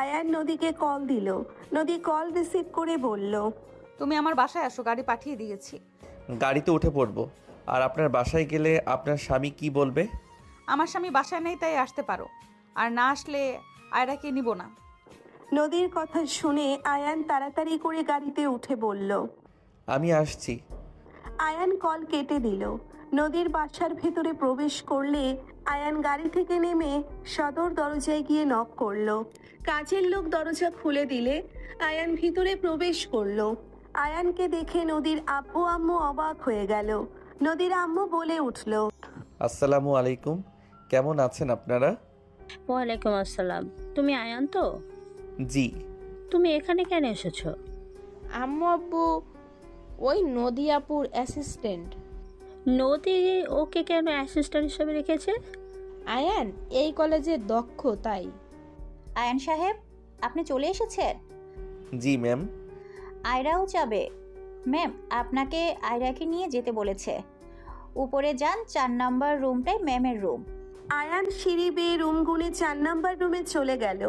আয়ান নদীকে কল দিল। নদী কল রিসিভ করে বলল, তুমি আমার বাসায় আসো, গাড়ি পাঠিয়ে দিয়েছি। গাড়িতে উঠে পড়বো। আর আপনার বাসায় গেলে আপনার স্বামী কি বলবে? আমার স্বামী বাসায় নেই, তাই আসতে পারো, আর না আসলে আয়রাকে নিব না। নদীর কথা শুনে আয়ান তাড়াতাড়ি করে গাড়িতে উঠে বলল, আমি আসছি। আয়ান কল কেটে দিল। নদীর বাসার ভেতরে প্রবেশ করলে আয়ান গাড়ি থেকে নেমে সদর দরজায় গিয়ে নক করলো। কাজের লোক দরজা খুলে দিলে আয়ান ভিতরে প্রবেশ করলো। আয়ানকে দেখে নদীর আব্বু আম্মু অবাক হয়ে গেল। নদীর আম্মু বলে উঠল, আসসালামু আলাইকুম, কেমন আছেন আপনারা? ওয়ালাইকুম আসসালাম। তুমি আয়ান তো? জি। তুমি এখানে কেন এসেছো? আম্মু আব্বু ওই নদী আপুর অ্যাসিস্ট্যান্ট। নদী ওকে কেন অ্যাসিস্ট্যান্ট হিসেবে রেখেছে? আয়ান এই কলেজে দক্ষ তাই। আয়ান সাহেব, আপনি চলে এসেছেন? জি ম্যাম। আয়রাও যাবে? ম্যাম, আপনাকে আয়রাকে নিয়ে যেতে বলেছে। উপরে যান, 4 নম্বর রুমটাই ম্যামের রুম। আয়ান সিঁড়ি বেয়ে রুম গুনে 4 নম্বর রুমে চলে গেল।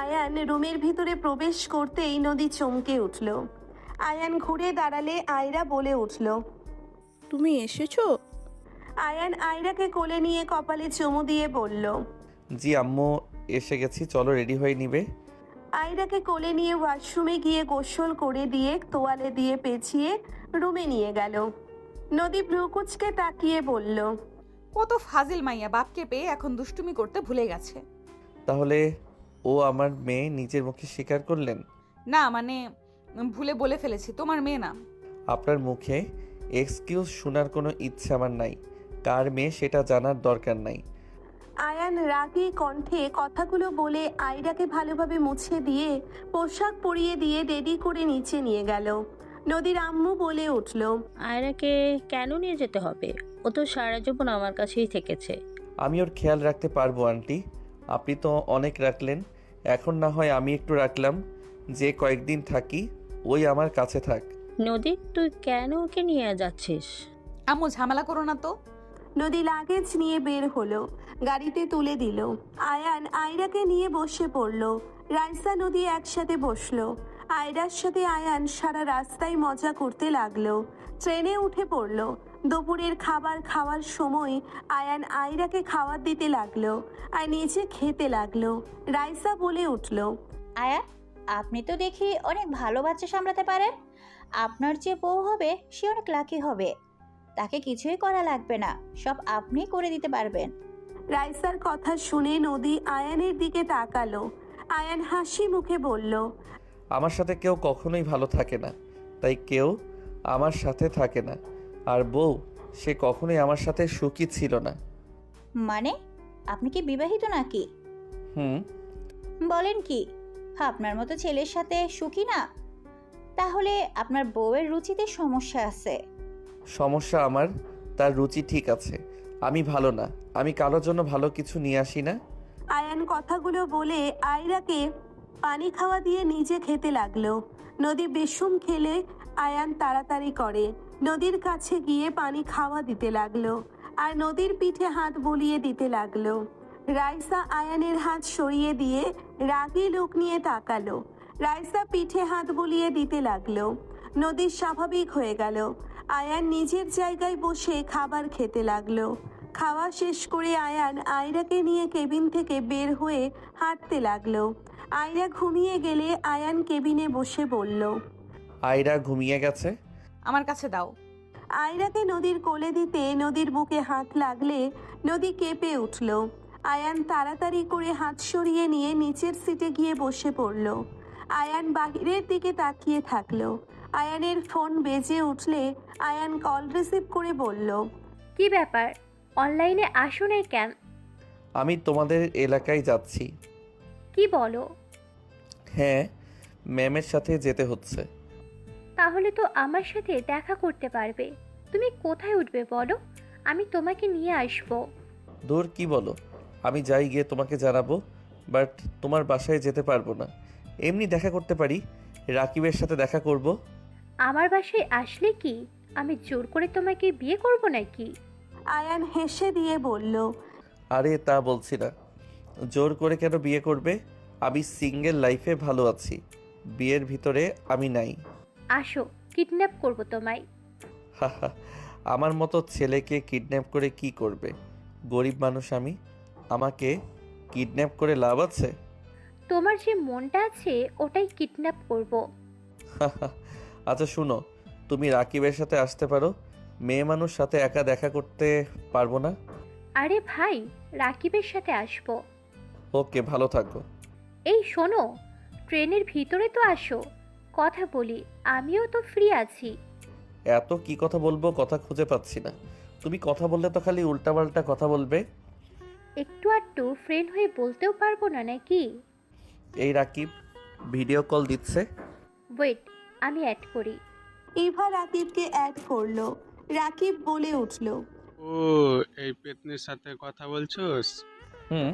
আয়ান রুমের ভিতরে প্রবেশ করতেই নদী চমকে উঠল। আয়ান ঘুরে দাঁড়ালে আয়রা বলে উঠল, তুমি এসেছো? আয়ান আয়রাকে কোলে নিয়ে কপালে চুমু দিয়ে বলল, জি আম্মু এসে গেছি, চলো রেডি হয়ে নিবে। আয়রাকে কোলে নিয়ে ওয়াশরুমে গিয়ে গোসল করে দিয়ে তোয়ালে দিয়ে পেঁচিয়ে রুমে নিয়ে গেল। নদী ভ্রুকুচকে তাকিয়ে বলল, কত ফাজিল মাইয়া, বাপকে পেয়ে এখন দুষ্টুমি করতে ভুলে গেছে। তাহলে ও আমার মেয়ে নিজের মুখে স্বীকার করলেন? না মানে ভুলে বলে ফেলেছি, তোমার মেয়ে না। আপনার মুখে এক্সকিউজ শোনার কোনো ইচ্ছা আমার নাই। কার মেয়ে সেটা জানার দরকার নাই। আয়ান রাগী কণ্ঠে কথাগুলো বলে আয়রাকে ভালোভাবে মুছে দিয়ে পোশাক পরিয়ে দিয়ে রেডি করে নিচে নিয়ে গেল। নদীর আম্মু বলে উঠল, আয়রাকে কেন নিয়ে যেতে হবে? ও তো সারা জীবন আমার কাছেই থেকেছে। আমি ওর খেয়াল রাখতে পারবো আন্টি। আপনি তো অনেক রাখলেন, এখন না হয় আমি একটু রাখলাম। যে কয়েকদিন থাকি ওই আমার কাছে থাক। নদী, তুই কেন ওকে নিয়ে যাচ্ছিস? আম্মু ঝামেলা করো না তো। নদী লাগেজ নিয়ে বের হলো, গাড়িতে তুলে দিল। আয়ান আয়রাকে নিয়ে বসে পড়ল। রাইসা নদী একসাথে বসলো। আয়রার সাথে আয়ান সারা রাস্তায় মজা করতে লাগলো। ট্রেনে উঠে পড়লো। দুপুরের খাবার খাওয়ার সময় আয়ান আয়রাকে খাবার দিতে লাগলো আর নিচে খেতে লাগলো। রাইসা বলে উঠল, আয়ান, আপনি তো দেখি অনেক ভালো বাচ্চা সামলাতে পারেন। আপনার যে বউ হবে সে অনেক লাকি হবে। তাকে কিছুই করা লাগবে না, সব আপনি করে দিতে পারবেন। রাইসার কথা শুনে নদী আয়ানের দিকে তাকালো। আয়ান হাসি মুখে বলল, আমার সাথে কেউ কখনোই ভালো থাকে না, তাই কেউ আমার সাথে থাকে না। আর বউ, সে কখনোই আমার সাথে সুখী ছিল না। মানে আপনি কি বিবাহিত নাকি? হুম। বলেন কি, আপনার মতো ছেলের সাথে সুখী না? তাহলে আপনার বউয়ের রুচিতে সমস্যা আছে। সমস্যা আমার, তার রুচি ঠিক আছে। আমি ভালো না, আমি কারোর জন্য ভালো কিছু নিয়ে আসি না। আয়ান কথাগুলো বলে আয়রাকে পানি খাওয়া দিয়ে নিজে খেতে লাগলো। নদী বেশুম খেলে আয়ান তাড়াতাড়ি করে নদীর কাছে গিয়ে পানি খাওয়া দিতে লাগলো আর নদীর পিঠে হাত বুলিয়ে দিতে লাগলো। রাইসা আয়ানের হাত সরিয়ে দিয়ে রাগী লোক নিয়ে তাকালো। রাইসা পিঠে হাত বুলিয়ে দিতে লাগলো। নদী স্বাভাবিক হয়ে গেল। আয়ান নিজের জায়গায় বসে খাবার খেতে লাগলো। খাওয়া শেষ করে আয়ান আয়রাকে নিয়ে কেবিন থেকে বের হয়ে হাঁটতে লাগলো। আয়রা ঘুমিয়ে গেলে আয়ান কেবিনে বসে বলল, আয়রা ঘুমিয়ে গেছে। আমার কাছে দাও। আয়রাকে নদীর কোলে দিতে নদীর বুকে হাত লাগলে নদী কেঁপে উঠল। আয়ান তাড়াতাড়ি করে হাত সরিয়ে নিয়ে নিচের সিটে গিয়ে বসে পড়ল। আয়ান বাহিরের দিকে তাকিয়ে থাকলো। আয়ানের ফোন বেজে উঠলে আয়ান কল রিসিভ করে বলল, কি ব্যাপার, অনলাইনে আসো নাই কেন? আমি তোমাদের এলাকায় যাচ্ছি। কি বলো? হ্যাঁ, ম্যামের সাথে যেতে হচ্ছে। তাহলে তো আমার সাথে দেখা করতে পারবে। তুমি কোথায় উঠবে বলো, আমি তোমাকে নিয়ে আসবো। দূর, কি বলো? আমি যাই গিয়ে তোমাকে জানাবো, বাট তোমার বাসায় যেতে পারবো না। এমনি দেখা করতে পারি, রাকিবের সাথে দেখা করব। আমার বাসায় আসলে কি আমি জোর করে তোমাকে বিয়ে করব নাকি? আয়ান হেসে দিয়ে বলল, আরে তা বলছি না। জোর করে কেন বিয়ে করবে? আমি সিঙ্গেল লাইফে ভালো আছি, বিয়ের ভিতরে আমি নাই। আসো, কিডন্যাপ করব তোমায়। হাহা, আমার মতো ছেলেকে কিডন্যাপ করে কি করবে? গরিব মানুষ আমি, আমাকে কিডন্যাপ করে লাভ আছে? তোমার যে মনটা আছে ওটাই কিডন্যাপ করব। আচ্ছা শুনো, তুমি রাকিবের সাথে আসতে পারো, মেয়ে মানুষ সাথে একা দেখা করতে পারবো না। আরে ভাই, রাকিবের সাথে আসবো। ওকে, ভালো থাকো। এই শোনো, ট্রেনের ভিতরে তো আসো, কথা বলি, আমিও তো ফ্রি আছি। এত কি কথা বলবো, কথা খুঁজে পাচ্ছি না। তুমি কথা বললে তো খালি উল্টাপাল্টা কথা বলবে। একটু আধটু ফ্রেন্ড হয়ে বলতেও পারবো না নাকি? এই রাকিব ভিডিও কল দিচ্ছে। ওয়েট, আমি অ্যাড করি। ইভা রাকিবকে অ্যাড করলো। রাকিব বলে উঠল, ও, এই পেতনির সাথে কথা বলছোস? হুম।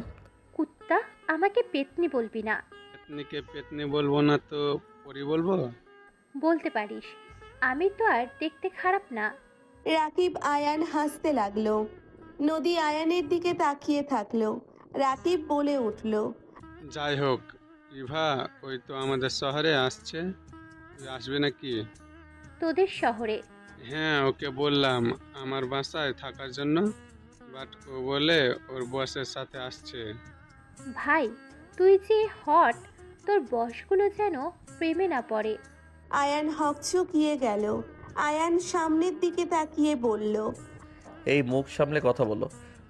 কুত্তা, আমাকে পেতনি বলবি না। পেতনিকে পেতনি বলবো না তো পরি বলবো? বলতে পারিস, আমি তো আর দেখতে খারাপ না। রাকিব আয়ান হাসতে লাগলো। নদী আয়ানের দিকে তাকিয়ে থাকলো। রাকিব বলে উঠল, যাই হোক, ইভা ওই তো আমাদের শহরে আসছে, তুই আসবে নাকি? তোদের শহরে? হ্যাঁ, ওকে বললাম আমার বাসায় থাকার জন্য, বাট ও বলে ওর বসের সাথে আসছে। ভাই, তুই যে হট, তোর বসগুলো যেন প্রেমে না পড়ে। আয়ান হকচকিয়ে গেল। আয়ান সামনের দিকে তাকিয়ে বলল, এই মুখ সামলে কথা বলো,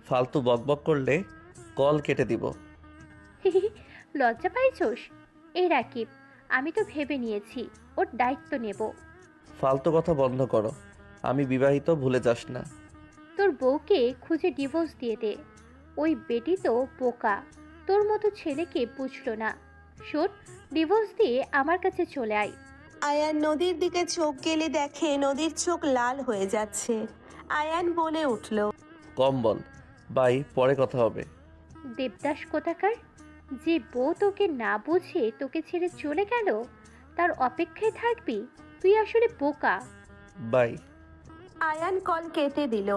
ফালতু বকবক করলে কল কেটে দিব। লজ্জা পাইছোস? এই রাকিব, আমি তো ভেবে নিয়েছি ওর দায়িত্ব নেব। ফালতু কথা বন্ধ করো, আমি বিবাহিত, ভুলে যাস না। তোর বউকে খুঁজে ডিভোর্স দিয়ে দে। ওই বেটি তো বোকা, তোর মতো ছেলেকে বুঝলো না। শোন, ডিভোর্স দিয়ে আমার কাছে চলে আয়। আয়ান নদীর দিকে চোখ গেলে দেখে নদীর চোখ লাল হয়ে যাচ্ছে। আয়ান বলে উঠল, কম বল, বাই, পরে কথা হবে। দেবদাস কোথাকার, যে বউ তোকে না বুঝে তোকে ছেড়ে চলে গেল তার অপেক্ষায় থাকবি? তুই আসলে বোকা। বাই। আয়ান কল কেটে দিল।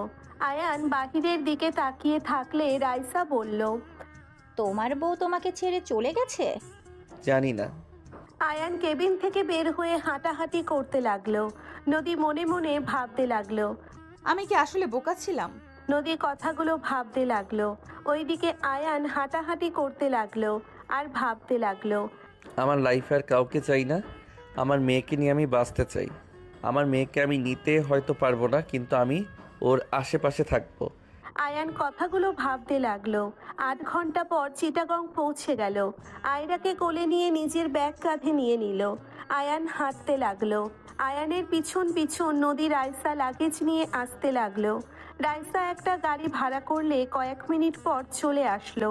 আয়ান বাহিরের দিকে তাকিয়ে থাকলে রাইসা বলল, তোমার বউ তোমাকে ছেড়ে চলে গেছে? জানি না। আয়ান কেবিন থেকে বের হয়ে হাঁটাহাঁটি করতে লাগলো। নদী মনে মনে ভাবতে লাগলো। আমি কি আসলে বোকা ছিলাম? নদী কথাগুলো ভাবতে লাগলো। ওইদিকে আয়ান হাঁটাহাঁটি করতে লাগলো আর ভাবতে লাগলো। আমার লাইফে আর কাউকে চাই না, আমার মেয়েকে নিয়ে আমি বাঁচতে চাই। আমার মেয়েকে আমি নিতে হয়তো পারবো না, কিন্তু আমি ওর আশেপাশে থাকবো। আয়ান কথাগুলো ভাবতে লাগলো। 8 ঘন্টা পর চিটাগং পৌঁছে গেল। আয়রাকে কোলে নিয়ে নিজের ব্যাগ কাঁধে নিয়ে নিল। আয়ান হাঁটতে লাগলো। আয়ানের পিছন পিছন নদী রাইসা লাগেজ নিয়ে আসতে লাগলো। রাইসা একটা গাড়ি ভাড়া করলে কয়েক মিনিট পর চলে আসলো।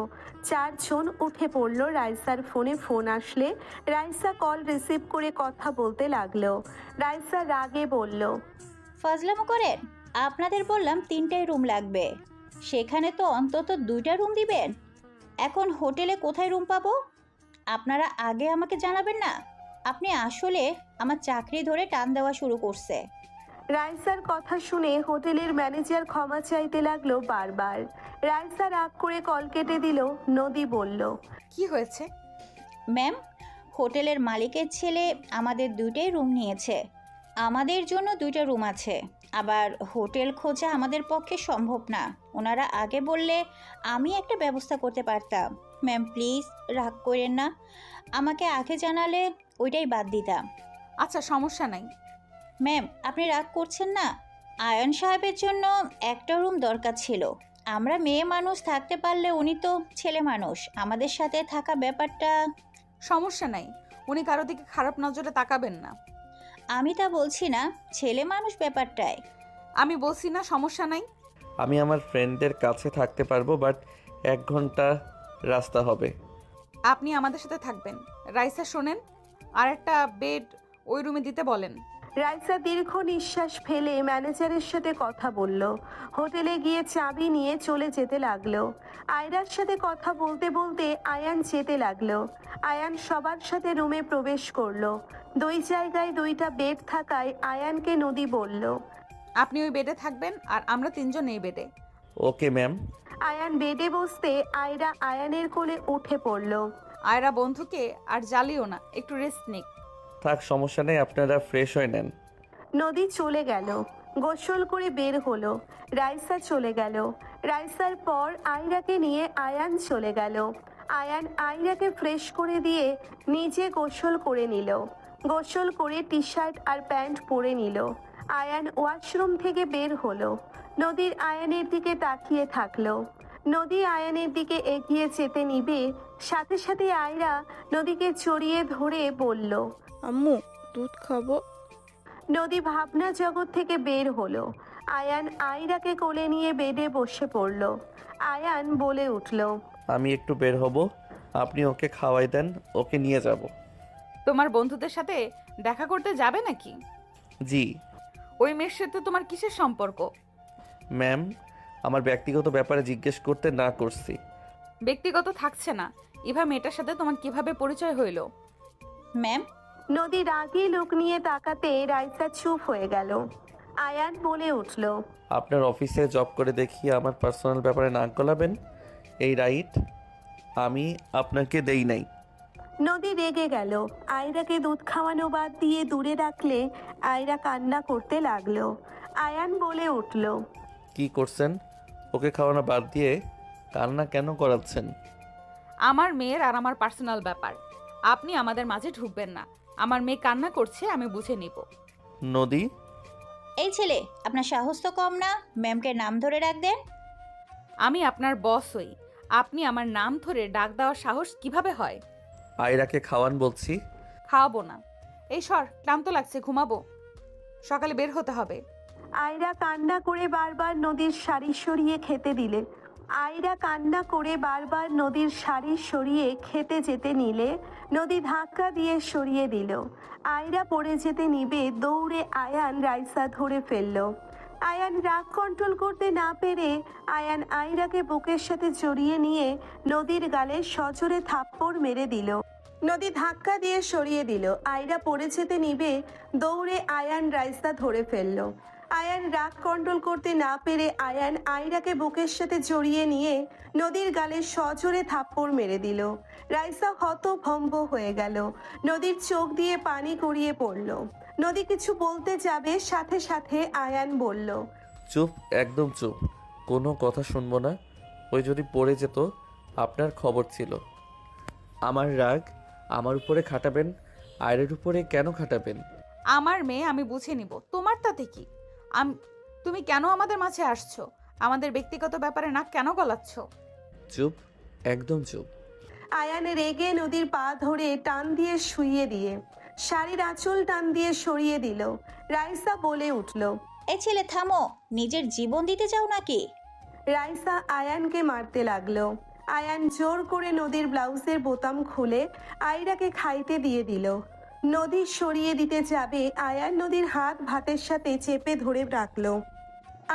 4 জন উঠে পড়লো। রাইসার ফোনে ফোন আসলে রাইসা কল রিসিভ করে কথা বলতে লাগলো। রাইসা রাগে বলল, ফাজলামো করেন? আপনাদের বললাম 3টাই রুম লাগবে, সেখানে তো অন্তত 2টা রুম দিবেন। এখন হোটেলে কোথায় রুম পাবো? আপনারা আগে আমাকে জানাবেন না? আপনি আসলে আমার চাকরি ধরে টান দেওয়া শুরু করছে। রাইসার কথা শুনে হোটেলের ম্যানেজার ক্ষমা চাইতে লাগলো বারবার। রাইসা রাগ করে কল কেটে দিল। নদী বলল, কি হয়েছে? ম্যাম, হোটেলের মালিকের ছেলে আমাদের 2টাই রুম নিয়েছে। আমাদের জন্য 2টা রুম আছে, আবার হোটেল খোঁজা আমাদের পক্ষে সম্ভব না। ওনারা আগে বললে আমি একটা ব্যবস্থা করতে পারতাম। ম্যাম প্লিজ রাগ করেন না, আমাকে আগে জানালে ওইটাই বাদ দিতাম। আচ্ছা, সমস্যা নাই। ম্যাম আপনি রাগ করছেন না? আয়ন সাহেবের জন্য একটা রুম দরকার ছিল। আমরা মেয়ে মানুষ থাকতে পারলে, উনি তো ছেলে মানুষ, আমাদের সাথে থাকা ব্যাপারটা। সমস্যা নাই, উনি কারো দিকে খারাপ নজরে তাকাবেন না। আমি তা বলছি না, ছেলে মানুষ ব্যাপারটায়। আমি বলছি না সমস্যা নাই। আমি আমার ফ্রেন্ডদের কাছে থাকতে পারবো, বাট 1 ঘন্টা রাস্তা হবে। আপনি আমাদের সাথে থাকবেন। রাইসা শোনেন, আর একটা বেড ওই রুমে দিতে বলেন। রাইসা দীর্ঘ নিঃশ্বাস ফেলে ম্যানেজারের সাথে কথা বলল। হোটেলে গিয়ে চাবি নিয়ে চলে যেতে লাগলো। আয়রার সাথে কথা বলতে বলতে আয়ান যেতে লাগলো। আয়ান সবার সাথে রুমে প্রবেশ করলো। 2 জায়গায় 2টা বেড থাকায় আয়ানকে নদী বলল, আপনি ওই বেডে থাকবেন আর আমরা 3 জন এই বেডে। Okay ma'am. আয়ান বেডে বসতে আয়রা আয়ানের কোলে উঠে পড়ল। আয়রা বন্ধুকে আর জ্বালিও না, একটু রেস্ট নিক। থাক, সমস্যা নেই, আপনারা ফ্রেশ হয়ে নেন। নদী চলে গেল। গোসল করে বের হলো। রাইসা চলে গেল। রাইসার পর আয়রাকে নিয়ে আয়ান চলে গেল। আয়ান আয়রাকে ফ্রেশ করে দিয়ে নিজে গোসল করে নিল। গোসল করে টি শার্ট আর প্যান্ট পরে নিল। আয়ান ওয়াশরুম থেকে বের হলো। নদীর আয়ানের দিকে তাকিয়ে থাকলো। নদী আয়ানের দিকে এগিয়ে যেতে নিবে, সাথে সাথে আয়রা নদীকে জড়িয়ে ধরে বলল, আম্মু দুধ খাবো। নদী ভাবনা জগৎ থেকে বের হলো। আয়ান আয়রাকে কোলে নিয়ে বেডে বসে পড়ল। আয়ান বলে উঠল, আমি একটু বের হব, আপনি ওকে খাওয়াই দেন, ওকে নিয়ে যাব। তোমার বন্ধুদের সাথে দেখা করতে যাবে নাকি? জি। ওই মেয়ের সাথে তোমার কিসের সম্পর্ক? ম্যাম, আমার ব্যক্তিগত ব্যাপারে জিজ্ঞেস করতে না করছি। ব্যক্তিগত থাকছে না। ইভা মেয়েটার সাথে তোমার কিভাবে পরিচয় হইলো? ম্যাম। নদী রাগী লোক নিয়ে তাকাতে রাইসা চুপ হয়ে গেল। আয়ান বলে উঠল, আপনার অফিসে জব করে দেখি আমার পার্সোনাল ব্যাপারে নাক গলাবেন, এই রাইট আমি আপনাকে দেই নাই। নদী রেগে গেল। আয়রাকে দুধ খাওয়ানো বাদ দিয়ে দূরে রাখলে আয়রা কান্না করতে লাগলো। আয়ান বলে উঠল, কি করছেন? ওকে খাওয়ানো বাদ দিয়ে কান্না কেন করাচ্ছেন? আমার মেয়ের আর আমার পার্সোনাল ব্যাপার, আপনি আমাদের মাঝে ঢুকবেন না। আমার মেয়ে কান্না করছে, আমি বুঝে নিব। নদী। এই ছেলে, আপনার সাহস তো কম না, ম্যামকে নাম ধরে ডাক দেন। আমি আপনার বস হই, আপনি আমার নাম ধরে ডাক দেওয়ার সাহস কিভাবে হয়? আয়রাকে খাওয়ান বলছি। খাওয়াবো না। এই সর, ক্লান্ত লাগছে, ঘুমাবো, সকালে বের হতে হবে। আয়রা কান্না করে বারবার নদীর শাড়ি সরিয়ে খেতে দিলে আয়রা কান্না করে বারবার নদীর শাড়ি সরিয়ে খেতে যেতে নিলে নদী ধাক্কা দিয়ে সরিয়ে দিল। আয়রা পড়ে যেতে নিবে দৌড়ে আয়ান রাইসা ধরে ফেলল। আয়ান রাগ কন্ট্রোল করতে না পেরে আয়ান আয়রাকে বুকের সাথে জড়িয়ে নিয়ে নদীর গালে সজোরে থাপ্পড় মেরে দিল। নদী ধাক্কা দিয়ে সরিয়ে দিল। আয়রা পড়ে যেতে নিবে দৌড়ে আয়ান রাইসা ধরে ফেলল। আয়ান রাগ কন্ট্রোল করতে না পেরে আয়ান আয়রাকে বুকের সাথে জড়িয়ে নিয়ে নদীর গালে সজোরে থাপ্পড় মেরে দিল। রাইসা হতভম্ব হয়ে গেল। নদীর চোখ দিয়ে পানি গড়িয়ে পড়ল। নদী কিছু বলতে যাবে, সাথে সাথে আয়ান বলল, চুপ, একদম চুপ, কোনো কথা শুনবো না। ওই যদি পড়ে যেত আপনার খবর ছিল। আমার রাগ আমার উপরে খাটাবেন, আয়রের উপরে কেন খাটাবেন? আমার মেয়ে, আমি বুঝে নিব, তোমার তাতে কি? তুমি কেন আমাদের মাঝে আসছো? আমাদের ব্যক্তিগত ব্যাপারে নাক কেন গলাচ্ছ? চুপ, একদম চুপ। আয়ান রেগে নদীর পা ধরে টান দিয়ে শুইয়ে দিয়ে শাড়ির আঁচল টান দিয়ে সরিয়ে দিল। রাইসা বলে উঠল, এই ছেলে থামো, নিজের জীবন দিতে চাও নাকি? রাইসা আয়ানকে মারতে লাগলো। আয়ান জোর করে নদীর ব্লাউজের বোতাম খুলে আয়রাকে খাইতে দিয়ে দিল। নদী সরিয়ে দিতে যাবে, আয়ান নদীর হাত ভাতের সাথে চেপে ধরে রাখলো।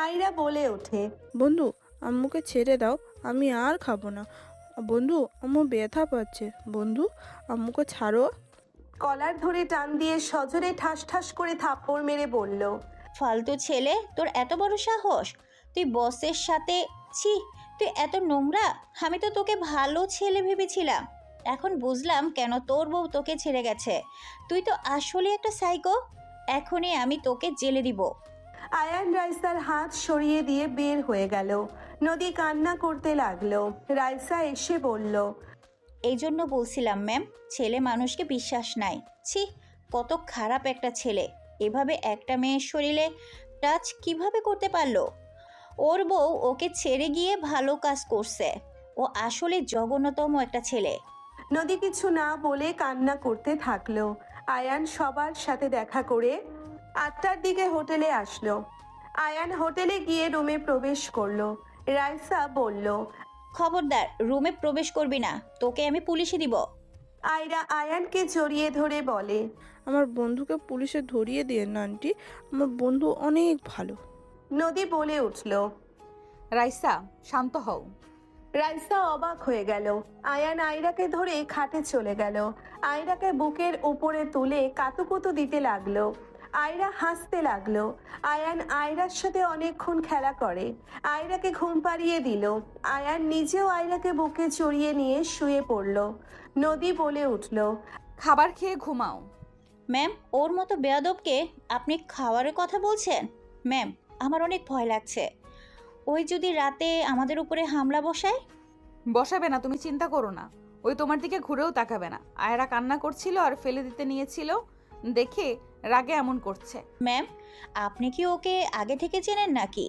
আয়রা বলে ওঠে, বন্ধু আম্মুকে ছেড়ে দাও, আমি আর খাবো না। বন্ধু আম্মু ব্যথা পাচ্ছে, বন্ধু আম্মুকে ছাড়ো। কলার ধরে টান দিয়ে সজোরে ঠাস ঠাস করে থাপ্পড় মেরে বলল, ফালতু ছেলে, তোর এত বড় সাহস! তুই বসের সাথে, ছি, তুই এত নোংরা! আমি তো তোকে ভালো ছেলে ভেবেছিলাম, এখন বুঝলাম কেন তোর বউ তোকে ছেড়ে গেছে। তুই তো আসলে একটা সাইকো। এখনই আমি তোকে জেলে দিব। আয়ান রাইসার হাত সরিয়ে দিয়ে বের হয়ে গেল। নদী কান্না করতে লাগলো। রাইসা এসে বলল, এই জন্য বলছিলাম ম্যাম, ছেলে মানুষকে বিশ্বাস নাই। ছি, কত খারাপ একটা ছেলে! এভাবে একটা মেয়ের শরীরে টাচ কিভাবে করতে পারলো? ওর বউ ওকে ছেড়ে গিয়ে ভালো কাজ করছে। ও আসলে জঘন্যতম একটা ছেলে। নদী কিছু না বলে কান্না করতে থাকলো। আয়ান সবার সাথে দেখা করে 8টার দিকে হোটেলে আসলো। আয়ান হোটেলে গিয়ে রুমে প্রবেশ করলো। রাইসা বলল, খবরদার রুমে প্রবেশ করবি না, তোকে আমি পুলিশে দিব। আয়রা আয়ানকে জড়িয়ে ধরে বলে, আমার বন্ধুকে পুলিশে ধরিয়ে দিয়ে না আন্টি, আমার বন্ধু অনেক ভালো। নদী বলে উঠল, রাইসা শান্ত হও। রাইসা অবাক হয়ে গেল। আয়ান আয়রাকে ধরে খাটে চলে গেল। আয়রাকে বুকের উপরে তুলে কাতুকুতু দিতে লাগলো। আয়রা হাসতে লাগলো। আয়ান আয়রার সাথে অনেকক্ষণ খেলা করে। আয়রাকে ঘুম পাড়িয়ে দিল। আয়ান নিজেও আয়রাকে বুকে চড়িয়ে নিয়ে শুয়ে পড়ল। নদী বলে উঠল, খাবার খেয়ে ঘুমাও। ম্যাম, ওর মতো বেয়াদবকে আপনি খাওয়ারের কথা বলছেন? ম্যাম, আমার অনেক ভয় লাগছে। ওই যদি রাতে আমাদের উপরে হামলা বসায়? বসাবে না, তুমি চিন্তা করো না। ওই তোমার দিকে ঘুরেও তাকাবে না। আয়রা কান্না করছিল আর ফেলে দিতে নিয়েছিল দেখে রাগে এমন করছে। ম্যাম, আপনি কি ওকে আগে থেকে চেনেন নাকি?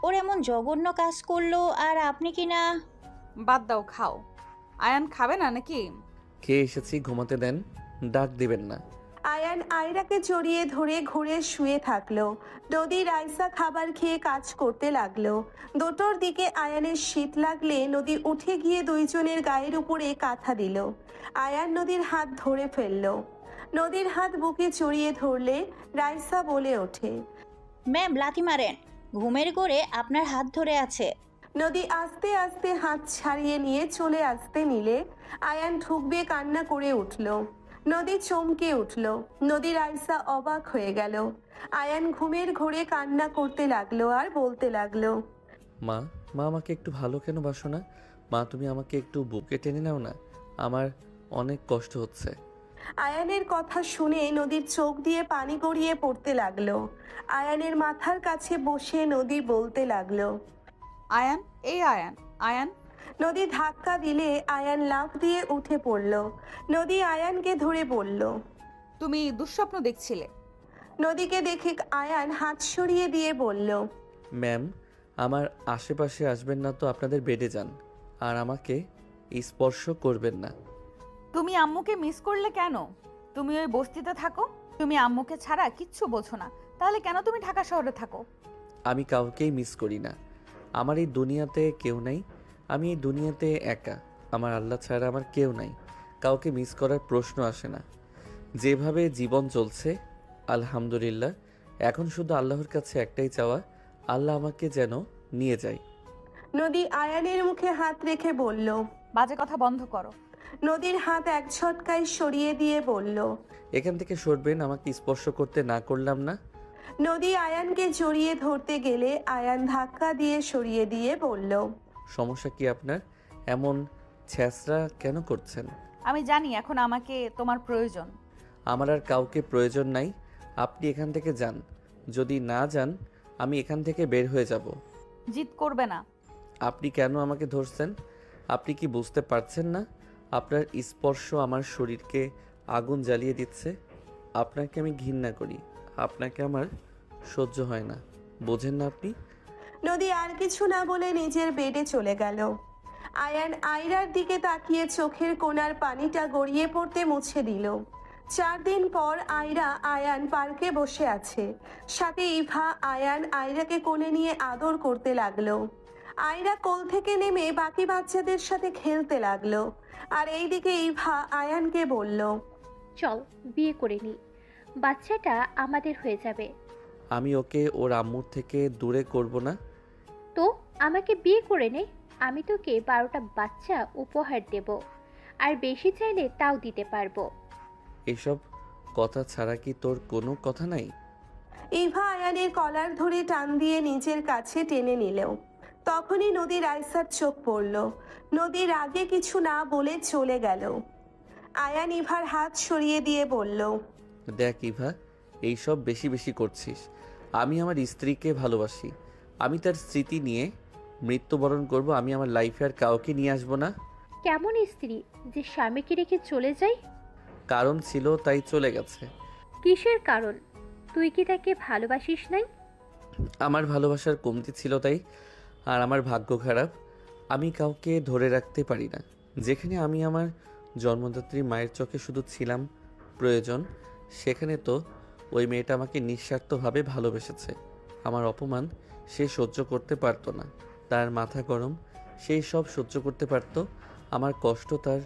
ওর এমন জঘন্য কাজ করলো আর আপনি কি না? বাদ দাও, খাও। আয়ান খাবে না নাকি? খেয়ে এসেছি, ঘুমাতে দেন, ডাক দিবেন না। আয়ান আয়রাকে জড়িয়ে ধরে ঘুরে শুয়ে থাকলো। নদী রাইসা খাবার খেয়ে কাজ করতে লাগলো। 2টোর দিকে আয়ানের শীত লাগলে নদী উঠে গিয়ে দুইজনের গায়ের উপরে কাঁথা দিল। আয়ান নদীর হাত ধরে ফেললো। নদীর হাত বুকে জড়িয়ে ধরলে রাইসা বলে ওঠে, ম্যাম লাথি মারেন, ঘুমের ঘোরে আপনার হাত ধরে আছে। নদী আস্তে আস্তে হাত ছাড়িয়ে নিয়ে চলে আসতে নিলে আয়ান ঢুকবে কান্না করে উঠল। নদী চমকে উঠল। নদী রাইসা অবাক হয়ে গেল। আয়ান ঘুমের ঘোরে কান্না করতে লাগলো আর বলতে লাগলো, মা, মা আমাকে একটু ভালো কেন বাসো না? মা, তুমি আমাকে একটু বুকে টেনে নাও না, আমার অনেক কষ্ট হচ্ছে। আয়ানের কথা শুনে নদীর চোখ দিয়ে পানি গড়িয়ে পড়তে লাগলো। আয়ানের মাথার কাছে বসে নদী বলতে লাগলো, আয়ান, এই আয়ান, আয়ান। নদী ধাক্কা দিলে আয়ান লাফ দিয়ে উঠে পড়ল। নদী আয়ানকে ধরে বলল, তুমি দুঃস্বপ্ন দেখছিলে। নদীকে দেখে আয়ান হাত সরিয়ে দিয়ে বলল, ম্যাম, আমার আশেপাশে আসবেন না তো আপনাদের বেডে যান, আর আমাকে স্পর্শ করবেন না। তুমি আম্মুকে মিস করলে কেন? তুমি ওই বস্তিতে থাকো, তুমি আম্মুকে ছাড়া কিচ্ছু বোঝো না, তাহলে কেন তুমি ঢাকা শহরে থাকো? আমি কাউকেই মিস করি না, আমার এই দুনিয়াতে কেউ নেই আমি এই দুনিয়াতে একা, আমার আল্লাহ ছাড়া আমার কেউ নাই, কাউকে মিস করার প্রশ্ন আসে না। যেভাবে জীবন চলছে আলহামদুলিল্লাহ, এখন শুধু আল্লাহর কাছে একটাই চাওয়া, আল্লাহ আমাকে যেন নিয়ে যায়। নদী আয়ানের মুখে হাত রেখে বলল। বাজে কথা বন্ধ করো। নদীর হাত এক ঝটকায় সরিয়ে দিয়ে বলল। এখান থেকে সরবেন, আমাকে স্পর্শ করতে না করলাম না। নদী আয়ানকে জড়িয়ে ধরতে গেলে আয়ান ধাক্কা দিয়ে সরিয়ে দিয়ে বলল। সমস্যা কি আপনার? এমন ছ্যাঁচড়া কেন করছেন? আমি জানি এখন আমাকে তোমার প্রয়োজন। আমার আর কাউকে প্রয়োজন নাই, আপনি এখান থেকে যান। যদি না যান আমি এখান থেকে বের হয়ে যাব। জিদ করবে না। আপনি কেন আমাকে ধরছেন? আপনি কি বুঝতে পারছেন না আপনার স্পর্শ আমার শরীরকে আগুন জ্বালিয়ে দিচ্ছে? আপনাকে আমি ঘৃণা করি, আপনাকে আমার সহ্য হয় না, বোঝেন না আপনি? নদী আর কিছু না বলে নিজের বেডে চলে গেল। আয়ান আয়রার দিকে তাকিয়ে চোখের কোণার পানিটা গড়িয়ে পড়তে মুছে দিল। 4 দিন পর আয়রা আয়ান পার্কে বসে আছে, সাথে ইভা আয়ান আয়রাকে কোলে নিয়ে আদর করতে লাগলো। আয়রা কোল থেকে নেমে বাকি বাচ্চাদের সাথে খেলতে লাগলো। আর এইদিকে ইভা আয়ানকে বলল, চল বিয়ে করে নি, বাচ্চাটা আমাদের হয়ে যাবে। আমি ওকে ওর আম্মুর থেকে দূরে করব না। তো আমাকে বিয়ে করে নে, আমি তোকে 12টা বাচ্চা উপহার দেব, আর বেশি চাইলে তাও দিতে পারবো। এসব কথা ছাড়া কি তোর কোনো কথা নাই? ইভা আয়ানের কলার ধরে টান দিয়ে নিজের কাছে টেনে নিল। তখনই নদীর আয়সার চোখ পড়ল। নদীর আগে কিছু না বলে চলে গেল। আয়ান ইভার হাত সরিয়ে দিয়ে বলল, দেখ ইভা, এইসব বেশি বেশি করছিস। আমি আমার স্ত্রীকে ভালোবাসি, আমি তার স্মৃতি নিয়ে মৃত্যুবরণ করব, আমি আমার লাইফে আর কাউকে নিয়ে আসবো না। কেমন স্ত্রী যে স্বামীকে রেখে চলে যায়? কারণ ছিল তাই চলে গেছে। কিসের কারণ? তুই কি তাকে ভালোবাসিস নাই? আমার ভালোবাসার কমতি ছিল তাই, আর আমার ভাগ্য খারাপ, আমি কাউকে ধরে রাখতে পারি না। যেখানে আমি আমার জন্মদাত্রী মায়ের চোখে শুধু ছিলাম প্রয়োজন, সেখানে তো ওই মেয়েটা আমাকে নিঃস্বার্থভাবে ভালোবেসেছে। আমার অপমান সে সহ্য করতে পারতো না, তার মাথা গরম, সেই সব সহ্য করতে পারতো, আমার কষ্ট তার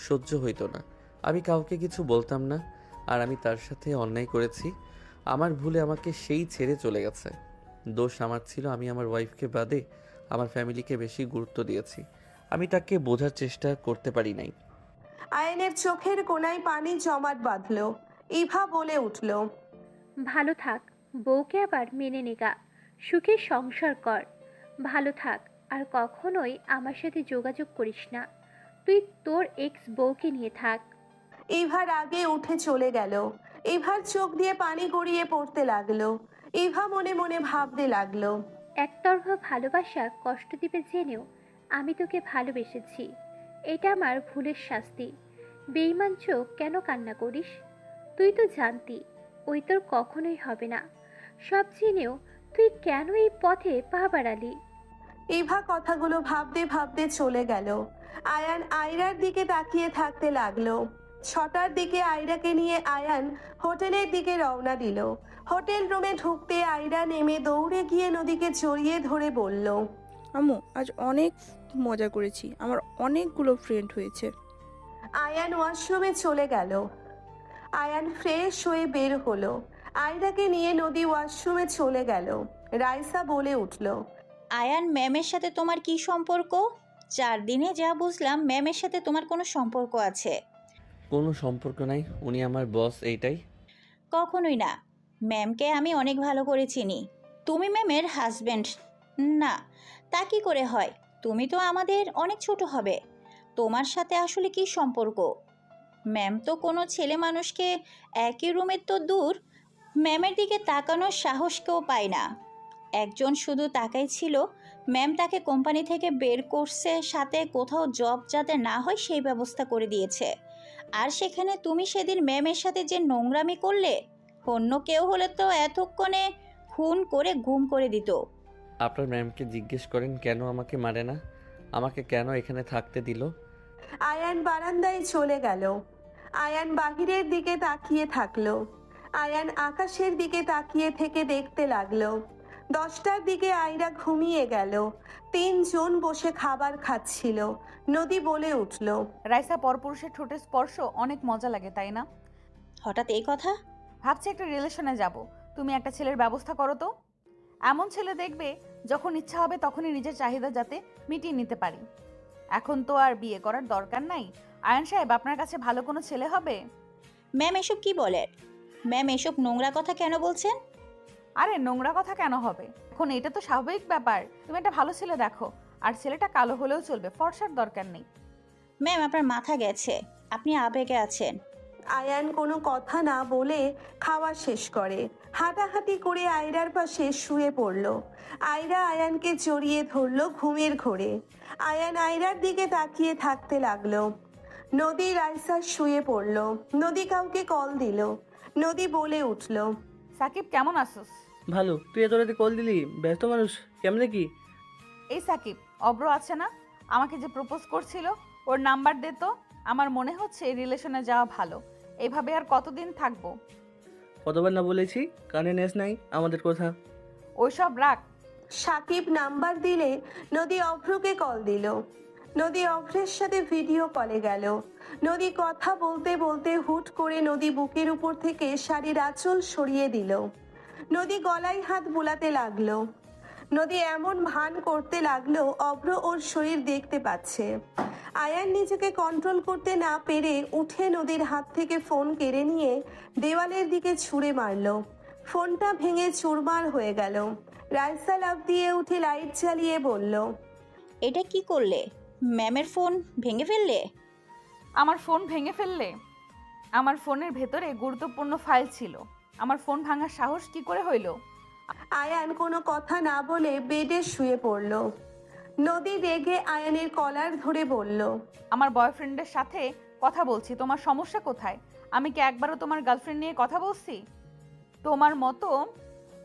সহ্য হইতো না। আমি কাউকে কিছু বলতাম না, আর আমি তার সাথে অন্যায় করেছি। আমার ভুলে আমাকে সেই ছেড়ে চলে গেছে। দোষ আমার ছিল, আমি আমার ওয়াইফকে বাদে আমার ফ্যামিলিকে বেশি গুরুত্ব দিয়েছি। আমি তাকে বোঝার চেষ্টা করতে পারি নাই। আয়নের চোখের কোণায় পানি জমাট বাঁধল। ইভা বলে উঠল, ভালো থাক, বউকে আবার মেনে নেগা, সুখে সংসার কর, ভালো থাক, আর কখনোই আমার সাথে যোগাযোগ করিস না, তুই তোর এক্স বউকে নিয়ে থাক। ইভার আগে উঠে চলে গেল। ইভার চোখ দিয়ে পানি গড়িয়ে পড়তে লাগলো। ইভা মনে মনে ভাবতে লাগলো, একতরফা ভালোবাসা কষ্ট দিবে জেনেও আমি তোকে ভালোবেসেছি, এটা আমার ভুলের শাস্তি। বেঈমান চোখ কেন কান্না করিস? তুই তো জানতি ওই তোর কখনোই হবে না, সব জেনেও তুই কেন এই পথে পা বাড়ালি? ইভা কথাগুলো ভাবতে ভাবতে চলে গেল। আয়ান আয়রার দিকে তাকিয়ে থাকতে লাগলো। 6টার দিকে আয়রাকে নিয়ে আয়ান হোটেলের দিকে রওনা দিল। হোটেল রুমে ঢুকতে আয়রা নেমে দৌড়ে গিয়ে নদীকে জড়িয়ে ধরে বলল, আম্মু আজ অনেক মজা করেছি, আমার অনেকগুলো ফ্রেন্ড হয়েছে। আয়ান ওয়াশরুমে চলে গেল। আয়ান ফ্রেশ হয়ে বের হলো। আয়রাকে নিয়ে নদী ওয়াশরুমে চলে গেল। রাইসা বলে উঠল, আয়ান ম্যামের সাথে তোমার কি সম্পর্ক? 4 দিনে যা বুঝলাম ম্যামের সাথে তোমার কোনো সম্পর্ক আছে। কোনো সম্পর্ক নাই, উনি আমার বস, এইটাই। কখনোই না, ম্যামকে আমি অনেক ভালো করে চিনি। তুমি ম্যামের হাজব্যান্ড না, তা কি করে হয়? তুমি তো আমাদের অনেক ছোট হবে, তোমার সাথে আসলে কি সম্পর্ক? ম্যাম তো কোনো ছেলে মানুষকে একই রুমের তো দূর, ম্যামের দিকে তাকানোর সাহস কেউ পায় না। একজন শুধু তাকাই ছিল, ম্যাম তাকে কোম্পানি থেকে বের করছে, সাথে কোথাও জব যাতে না হয় সেই ব্যবস্থা করে দিয়েছে। আর সেখানে তুমি সেদিন ম্যামের সাথে যে নোংরামি করলে, অন্য কেউ হলে তো এতক্ষণে খুন করে গুম করে দিত। আপনার ম্যামকে জিজ্ঞেস করেন কেন আমাকে মারে না, আমাকে কেন এখানে থাকতে দিল। আয়ান বারান্দায় চলে গেল। আয়ান বাহিরের দিকে তাকিয়ে থাকলো। আয়ান আকাশের দিকে তাকিয়ে থেকে দেখতে লাগলো। 10টার দিকে আয়রা ঘুমিয়ে গেল। 3জন বসে খাবার খাচ্ছিল। নদী বলে উঠল, রাইসা পরপুরুষের ঠোঁটের স্পর্শ অনেক মজা লাগে, তাই না? হঠাৎ এই কথা? ভাবছি একটা রিলেশনে যাব, তুমি একটা ছেলের ব্যবস্থা করো তো। এমন ছেলে দেখবে যখন ইচ্ছা হবে তখনই নিজের চাহিদা যাতে মিটিয়ে নিতে পারি। এখন তো আর বিয়ে করার দরকার নাই। আয়ান সাহেব, আপনার কাছে ভালো কোনো ছেলে হবে? ম্যাম এসব কি বলেন? ম্যাম এসব নোংরা কথা কেন বলছেন? আরে নোংরা কথা কেন হবে, এখন এটা তো স্বাভাবিক ব্যাপার। তুমি একটা ভালো ছেলে দেখো, আর ছেলেটা কালো হলেও চলবে, ফর্সার দরকার নেই। ম্যাম আপনার মাথা গেছে, আপনি আবেগে আছেন। আয়ান কোনো কথা না বলে খাওয়া শেষ করে হাঁটাহাঁটি করে আয়রার পাশে শুয়ে পড়ল। আয়রা আয়ানকে জড়িয়ে ধরল ঘুমের ঘোরে। আয়ান আয়রার দিকে তাকিয়ে থাকতে লাগলো। নদী রাইসা শুয়ে পড়ল। নদী কাউকে কল দিল। নদী বলে উঠল, সাকিব কেমন আছোস? ভালো, তুই এত রাতে কল দিলি? ব্যস্ত মানুষ, কেমনে কি? এই সাকিব, অব্র আছে না, আমাকে যে প্রপোজ করছিল, ওর নাম্বার দে তো। আমার মনে হচ্ছে এই রিলেশনে যাওয়া ভালো। এইভাবে আর কতদিন থাকবো? কতবার না বলেছি, কানে নেস নাই আমাদের কথা। ওইসব রাখ। সাকিব নাম্বার দিলে নদী অভ্রকে কল দিল। নদী অভ্রের সাথে ভিডিও কলে গেল। নদী কথা বলতে বলতে হুট করে নদী বুকের উপর থেকে শাড়ির আঁচল সরিয়ে দিল। নদী গলায় হাত বুলাতে লাগলো। নদী এমন ভান করতে লাগলো অভ্র ওর শরীর দেখতে পাচ্ছে। আয়ান নিজেকে কন্ট্রোল করতে না পেরে উঠে নদীর হাত থেকে ফোন কেড়ে নিয়ে দেওয়ালের দিকে ছুঁড়ে মারল। ফোনটা ভেঙে চুরমার হয়ে গেল। রাইসা লাফ দিয়ে উঠে লাইট জ্বালিয়ে বলল, এটা কি করলে? ম্যামের ফোন ভেঙে ফেললে? আমার ফোন ভেঙে ফেললে? আমার ফোনের ভেতরে গুরুত্বপূর্ণ ফাইল ছিল, আমার ফোন ভাঙার সাহস কি করে হইল? আয়ান কোনো কথা না বলে বেডে শুয়ে পড়ল। নদী রেগে আয়ানের কলার ধরে বলল, আমার বয়ফ্রেন্ডের সাথে কথা বলছি, তোমার সমস্যা কোথায়? আমি কি একবারও তোমার গার্লফ্রেন্ড নিয়ে কথা বলছি? তোমার মতো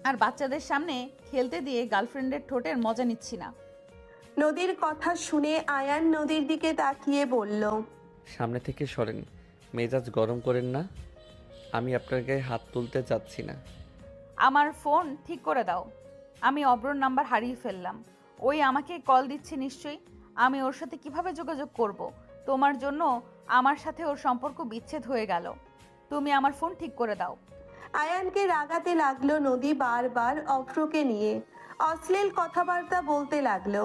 আর বাচ্চাদের সামনে খেলতে দিয়ে গার্লফ্রেন্ডের ঠোঁটের মজা নিচ্ছি না। নদীর কথা শুনে আয়ান নদীর দিকে তাকিয়ে বলল, সামনে থেকে সরেন, মেজাজ গরম করেন না। আমি আপনার গায়ে হাত তুলতে চাচ্ছি না। আমার ফোন ঠিক করে দাও। আমি অব্রর নাম্বার হারিয়ে ফেললাম। ওই আমাকে কল দিচ্ছে নিশ্চয়ই। আমি ওর সাথে কিভাবে যোগাযোগ করব? তোমার জন্য আমার সাথে ওর সম্পর্ক বিচ্ছেদ হয়ে গেল। তুমি আমার ফোন ঠিক করে দাও। আয়ানকে রাগাতে লাগলো নদী বারবার অভ্রকে নিয়ে অশ্লীল কথাবার্তা বলতে লাগলো।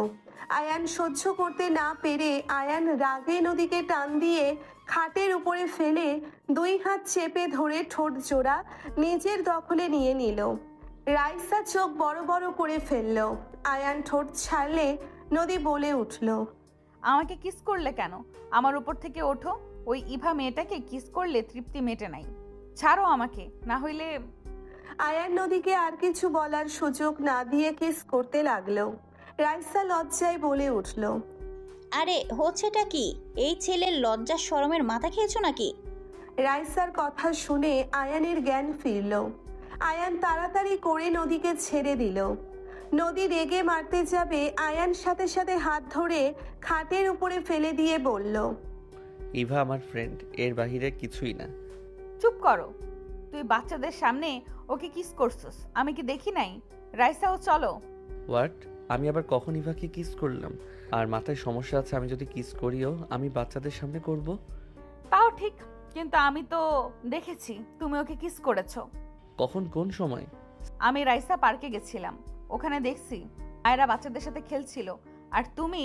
আয়ান সহ্য করতে না পেরে আয়ান রাগে নদীকে টান দিয়ে খাটের উপরে ফেলে 2 হাত চেপে ধরে ঠোঁট জোড়া নিজের দখলে নিয়ে নিল। রাইসা চোখ বড় বড় করে ফেলল। আয়ান ঠোঁট ছাড়লে নদী বলে উঠল, আমাকে কিস করলে কেন? আমার উপর থেকে ওঠো। ওই ইভা মেয়েটাকে কিস করলে তৃপ্তি মেটে নাই। ছাড়ো আমাকে, না হইলে। আয়ান নদীকে আর কিছু বলার সুযোগ না দিয়ে কিস করতে লাগলো। রাইসা লজ্জায় বলে উঠল, আরে হচ্ছেটা কি? এই ছেলের লজ্জা শরমের মাথা খেয়েছো নাকি? রাইসার কথা শুনে আয়ানের জ্ঞান ফিরল। আয়ান তাড়াতাড়ি করে নদীকে ছেড়ে দিল। নদী রেগে মারতে যাবে, আয়ান সাথে সাথে হাত ধরে খাটের উপরে ফেলে দিয়ে বলল, ইভা আমার ফ্রেন্ড, এর বাহিরে কিছুই না। চুপ করো। তুই বাচ্চাদের সামনে ওকে কিস করছস, আমি কি দেখি নাই? রাইসাও চলো। হোয়াট? আমি আবার কখন ইভাকে কিস করলাম? আর মাথায় সমস্যা আছে, আমি যদি কিস করিও আমি বাচ্চাদের সামনে করব? তাও ঠিক, কিন্তু আমি তো দেখেছি তুমি ওকে কিস করেছো। কখন, কোন সময়? আমি রাইসা পার্কে গেছিলাম, ওখানে দেখছি আয়রা বাচ্চাদের সাথে খেলছিল, আর তুমি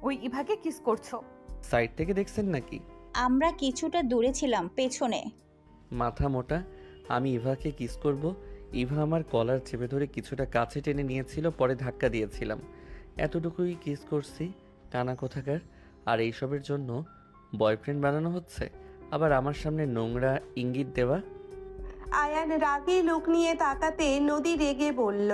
ওই ইভাকে কিস করছো। সাইড থেকে দেখছেন নাকি? আমরা কিছুটা দূরে ছিলাম, পেছনে। মাথা মোটা, আমি ইভাকে কিস করব? ইভা আমার কলার চেপে ধরে কিছুটা কাছে টেনে নিয়েছিল, পরে ধাক্কা দিয়েছিলাম। এতটুকুই কিস করছি, কানা কোথাকার। আর এইসবের জন্য বয়ফ্রেন্ড বানানো হচ্ছে, আবার আমার সামনে নোংরা ইঙ্গিত দেওয়া। আয়ান রাগে লোক নিয়ে তাকাতে নদী রেগে বলল,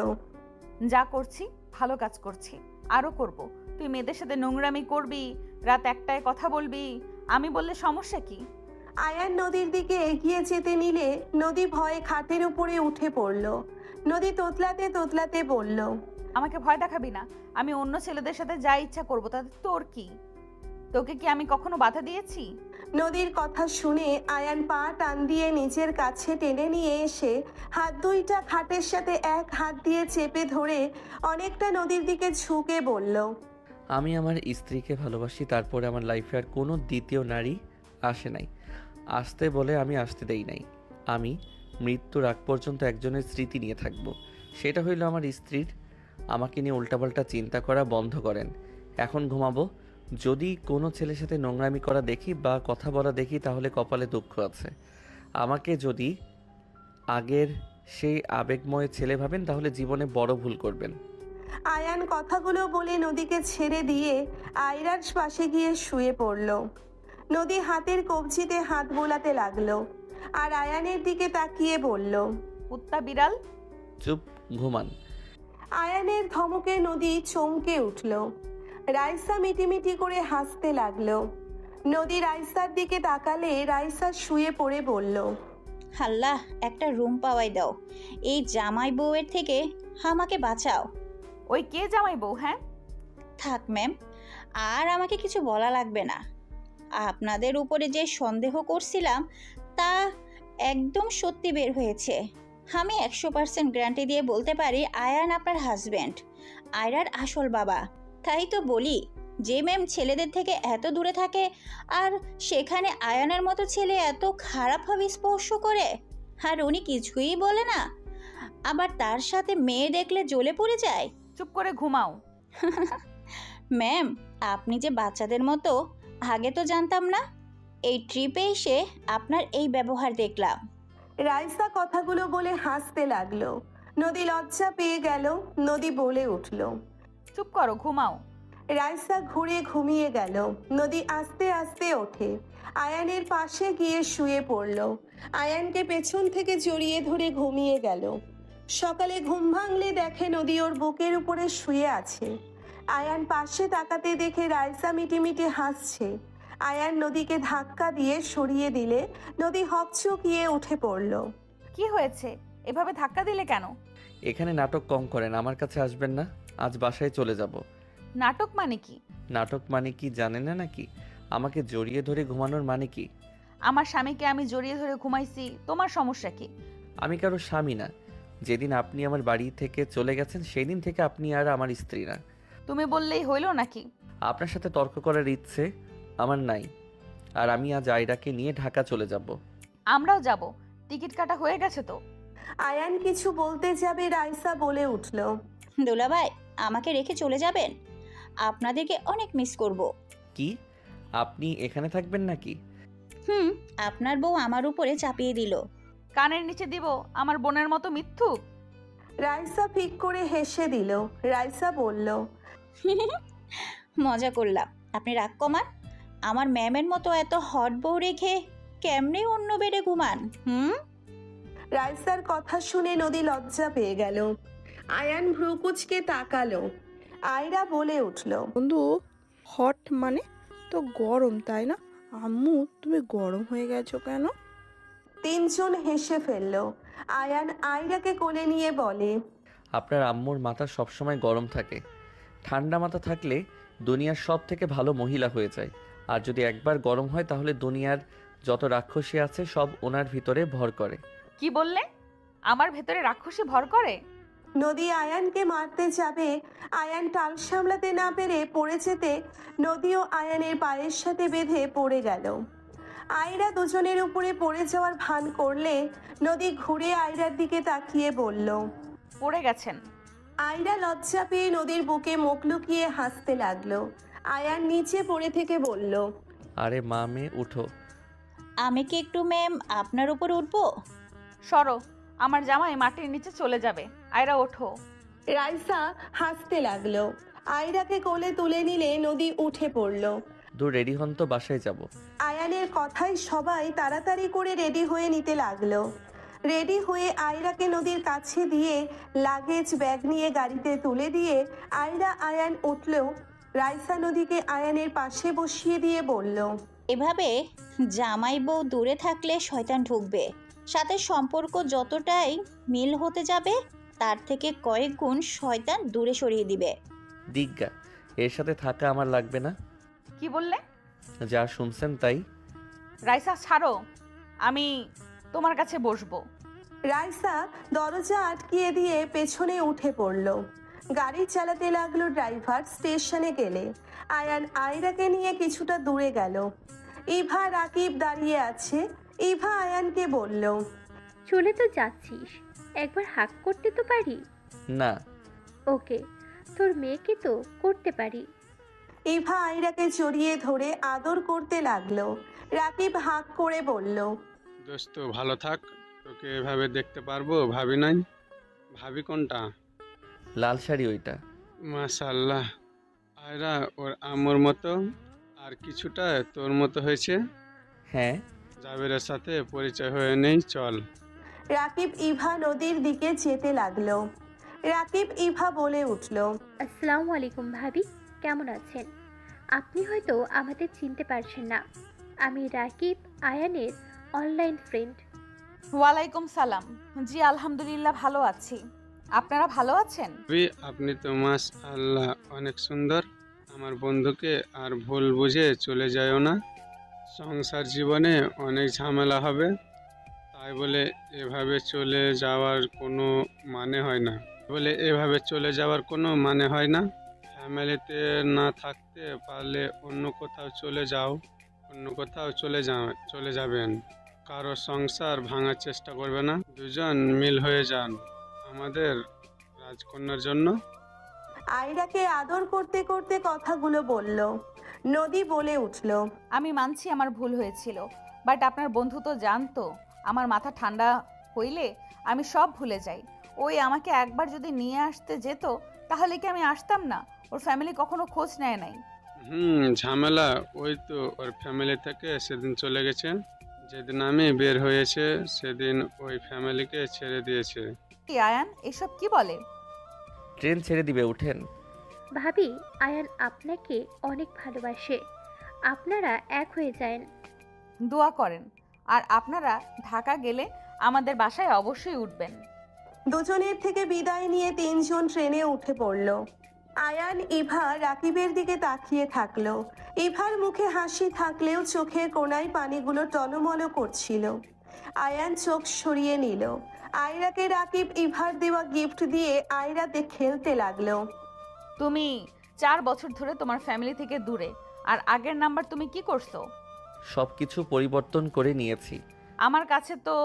যা করছি ভালো কাজ করছি, আরও করব। তুই মেয়েদের সাথে নোংরামি করবি, রাত 1টায় কথা বলবি, আমি বললে সমস্যা কি? আয়ান নদীর দিকে এগিয়ে যেতে নিলে নদী ভয়ে খাটের উপরে উঠে পড়ল। নদী তোতলাতে তোতলাতে বলল, আমাকে ভয় দেখাবি না। আমি অন্য ছেলেদের সাথে যা ইচ্ছা করব, তাতে তোর কি? তোকে কি আমি কখনো বাধা দিয়েছি? নদীর কথা শুনে আয়ান পা টান দিয়ে নিজের কাছে টেনে নিয়ে এসে হাত দুইটা খাটের সাথে এক হাত দিয়ে চেপে ধরে অনেকটা নদীর দিকে ঝুঁকে বলল, আমি আমার স্ত্রীকে ভালোবাসি, তারপরে আমার লাইফে আর কোনো দ্বিতীয় নারী আসে নাই। আসতে বলে আমি আসতে দেই নাই। আমি মৃত্যুর আগ পর্যন্ত একজনের স্মৃতি নিয়ে থাকব, সেটা হইল আমার স্ত্রীর। আমাকে নিয়ে উল্টাপাল্টা চিন্তা করা বন্ধ করেন। এখন ঘুমাবো। যদি কোনো ছেলের সাথে নোংরামি করা দেখি বা কথা বলা দেখি তাহলে কপালে দুঃখ আছে। আমাকে যদি আগের সেই আবেগময় ছেলে ভাবেন তাহলে জীবনে বড় ভুল করবেন। আয়ান কথাগুলো বলে নদীকে ছেড়ে দিয়ে আয়রার পাশে গিয়ে শুয়ে পড়ল। নদী হাতের কবজিতে হাত বোলাতে লাগলো আর আয়ানের দিকে তাকিয়ে বলল, কুত্তা বিড়াল। চুপ, ঘুমান। আয়ানের ধমকে নদী চমকে উঠল। রাইসা মিটিমিটি করে হাসতে লাগলো। নদী রাইসার দিকে তাকালে রাইসা শুয়ে পড়ে বলল, আল্লাহ একটা রুম পাওয়াই দাও, এই জামাই বউয়ের থেকে আমাকে বাঁচাও। ওই কে জামাই বউ? হ্যাঁ থাক ম্যাম, আর আমাকে কিছু বলা লাগবে না। আপনাদের উপরে যে সন্দেহ করছিলাম তা একদম সত্যি বের হয়েছে। আমি 100% গ্যারান্টি দিয়ে বলতে পারি আয়ান আপনার হাজব্যান্ড, আয়রার আসল বাবা। তাই তো বলি, যে ম্যাম ছেলেদের থেকে এত দূরে থাকে আর সেখানে আয়ানের মতো ছেলে এত খারাপভাবে স্পর্শ করে, আর উনি কিছুই বলে না, আবার তার সাথে মেয়ে দেখলে জ্বলে পড়ে যায়। চুপ করে ঘুমাও। ম্যাম, আপনি যে বাচ্চাদের মতো, আগে তো জানতাম না। এই ট্রিপে এসে আপনার এই ব্যবহার দেখলাম। রাইসা কথাগুলো বলে হাসতে লাগলো। নদী লজ্জা পেয়ে গেল। নদী বলে উঠল, চুপ করো, ঘুমাও। রাইসা ঘুরে ঘুমিয়ে গেল। নদী আস্তে আস্তে ওঠে আয়ানের পাশে গিয়ে শুয়ে পড়ল। আয়ানকে পেছন থেকে জড়িয়ে ধরে ঘুমিয়ে গেল। সকালে ঘুম ভাঙলে দেখে নদী ওর বুকের উপরে শুয়ে আছে। আয়ান পাশে তাকাতে দেখে রাইসা মিটিমিটি হাসছে। আয়ান নদীকে ধাক্কা দিয়ে সরিয়ে দিলে নদী হকচকিয়ে উঠে পড়ল। কি হয়েছে? এভাবে ধাক্কা দিলে কেন? এখানে নাটক কম করেন, আমার কাছে আসবেন না। আজ বাসায় চলে যাব। নাটক মানে কি? নাটক মানে কি জানেন না নাকি? আমাকে জড়িয়ে ধরে ঘুমানোর মানে কি? আমার স্বামীকে আমি জড়িয়ে ধরে ঘুমাইছি, তোমার সমস্যা কি? আমি কারো স্বামী না। যেদিন আপনি আমার বাড়ি থেকে চলে গেছেন সেই দিন থেকে আপনি আর আমার স্ত্রী না। তুমি বললেই হইল নাকি? আপনার সাথে তর্ক করার ইচ্ছে আমার নাই। আর আমি আজ আয়রাকে নিয়ে ঢাকা চলে যাব। আমরাও যাব, টিকিট কাটা হয়ে গেছে তো। আয়ান কিছু বলতে যাবে রাইসা বলে উঠল, দুলাভাই, আমাকে রেখে চলে যাবেন? আপনাদেরকে অনেক মিস করব। কি আপনি এখানে থাকবেন নাকি? আপনার বউ আমার উপরে চাপিয়ে দিল। কানের নিচে দিব আমার বোনের মতো মিথ্যুক? রাইসা ফিক করে হেসে দিল। রাইসা বলল, মজা করলাম, আপনি রাগ কমান। আমার ম্যামের মতো এত হট বউ রেখে কেমনে অন্য বেডে ঘুমান? রাইসার কথা শুনে নদী লজ্জা পেয়ে গেল। আয়ান ভ্রুকুচকে তাকালো। আয়রা বলে উঠল, বন্ধু, হট মানে তো গরম, তাই না? আম্মু, তুমি গরম হয়ে গেছো কেন? তিনজন হেসে ফেলল। আয়ান আয়রাকে কোলে নিয়ে বলে, আপনার আম্মুর মাথা সবসময় গরম থাকে। ঠান্ডা মাথা থাকলে দুনিয়ার সব থেকে ভালো মহিলা হয়ে যায়। আর যদি একবার গরম হয় তাহলে দুনিয়ার যত রাক্ষসী আছে সব ওনার ভিতরে ভর করে। কি বললে? আমার ভেতরে রাক্ষসী ভর করে? নদী আয়ানকে মারতে যাবে। আয়ান টাল সামলাতে না পেরে পড়ে যেতে নদীও আয়ানের পায়ের সাথে বেঁধে পড়ে গেল। আয়রা দুজনের উপরে পড়ে যাওয়ার ভান করলে নদী ঘুরে আয়রার দিকে তাকিয়ে বলল, পড়ে গেছেন? আয়রা লজ্জা পেয়ে নদীর বুকে মুখ লুকিয়ে হাসতে লাগলো। আয়ান নিচে পড়ে থেকে বলল, আরে মা মেয়ে উঠো। আমি কি একটু ম্যাম আপনার উপর উঠবো? সরো, আমার জামাই মাটির নিচে চলে যাবে। আয়রা ওঠো। রাইসা হাসতে লাগলো। আয়রাকে কোলে তুলে নিলে নদী উঠে পড়ল। দূর, রেডি হন তো, বাসায় যাব। আয়ানের কথায় সবাই তাড়াতাড়ি করে রেডি হয়ে নিতে লাগলো। রেডি হয়ে আয়রাকে নদীর কাছে দিয়ে লাগেজ ব্যাগ নিয়ে গাড়িতে তুলে দিয়ে আয়রা আয়ান উঠলেও রাইসা নদীকে আয়ানের পাশে বসিয়ে দিয়ে বলল, এভাবে জামাই বউ দূরে থাকলে শয়তান ঢুকবে, সাথে সম্পর্ক যতটাই মিল হতে যাবে তার থেকে কয়েক গুণ শয়তান দূরে সরিয়ে দিবে। দিগ্গা, এর সাথে থাকা আমার লাগবে না। কি বললে? যা শুনছেন তাই। রাইসা ছাড়ো, আমি তোমার কাছে বসবো। রাইসা দরজা আটকিয়ে দিয়ে পেছনে উঠে পড়ল। গাড়ি চালাতে লাগলো ড্রাইভার। স্টেশনে গেলে আয়ান আয়রাকে নিয়ে কিছুটা দূরে গেল। ইভা রাকিব দাঁড়িয়ে আছে। ইভা আয়ানকে বলল, চলে তো যাচ্ছিস, একবার হাক করতে তো পারি। না। ওকে, তোর মেয়েকে তো করতে পারি। ইভা আয়রাকে জড়িয়ে ধরে আদর করতে লাগলো। রাকিব হাঁক করে বলল, দোস্ত ভালো থাক, তোকে এভাবে দেখতে পারবো ভাবি নাই। ভাবি কোনটা? লাল শাড়ি ওইটা। মাশাআল্লাহ, আয়রা ওর আম্মুর মতো আর কিছুটা তোর মতো হয়েছে। হ্যাঁ। জাবেরের সাথে পরিচয় হয়ে নেই, চল। রাকিব ইভা নদীর দিকে যেতে লাগলো। রাকিব ইভা বলে উঠল, আসসালামু আলাইকুম ভাবি, কেমন আছেন? আপনি হয়তো আমাদের চিনতে পারছেন না, আমি রাকিব আয়ানের অনলাইন ফ্রেন্ড। ওয়ালাইকুম সালাম। জি আলহামদুলিল্লাহ ভালো আছি, আপনারা ভালো আছেন? আপনি তো মাশাআল্লাহ অনেক সুন্দর। আমার বন্ধুকে আর ভুল বুঝে চলে যায়ও না, সংসার জীবনে অনেক ঝামেলা হবে, তাই বলে এভাবে চলে যাওয়ার কোনো মানে হয় না। ফ্যামিলিতে না থাকতে পারলে অন্য কোথাও চলে যাবেন। কারো সংসার ভাঙার চেষ্টা করবে না, দুজন মিল হয়ে যান আমাদের রাজকন্যার জন্য। আয়রাকে আদর করতে করতে কথাগুলো বলল। নদী বলে উঠল, আমি মানছি আমার ভুল হয়েছিল, বাট আপনার বন্ধু তো জানতো আমার মাথা ঠান্ডা হইলে আমি সব ভুলে যাই। ওই আমাকে একবার যদি নিয়ে আসতে যেত তাহলে কি আমি আসতাম না? ওর ফ্যামিলি কখনো খোঁজ নেয় নাই। ঝামেলা ওই তো, ওর ফ্যামিলি থেকে সেদিন চলে গেছে, যেদিন আমি বের হয়েছে সেদিন ওই ফ্যামিলিকে ছেড়ে দিয়েছে। কি আয়ান এসব কি বলে? ট্রেন ছেড়ে দিবে, উঠেন। ভাবি, আয়ান আপনাকে অনেক ভালোবাসে, আপনারা এক হয়ে যান। দোয়া করেন, আর আপনারা ঢাকা গেলে আমাদের বাসায় অবশ্যই উঠবেন। দুজনের থেকে বিদায় নিয়ে তিনজন ট্রেনে উঠে পড়ল। আয়ান ইভা রাকিবের দিকে তাকিয়ে থাকলো। ইভার মুখে হাসি থাকলেও চোখের কোণায় পানিগুলো টলমল করছিল। আয়ান চোখ সরিয়ে নিল। আয়রাকে রাকিব ইভার দেওয়া গিফট দিয়ে আয়রাতে খেলতে লাগলো। তুমি 4 বছর ধরে তোমার ফ্যামিলি থেকে দূরে, আর আগের নাম্বার তুমি কি করছো? সব কিছু পরিবর্তন করে নিয়েছি। আমার কাছে তো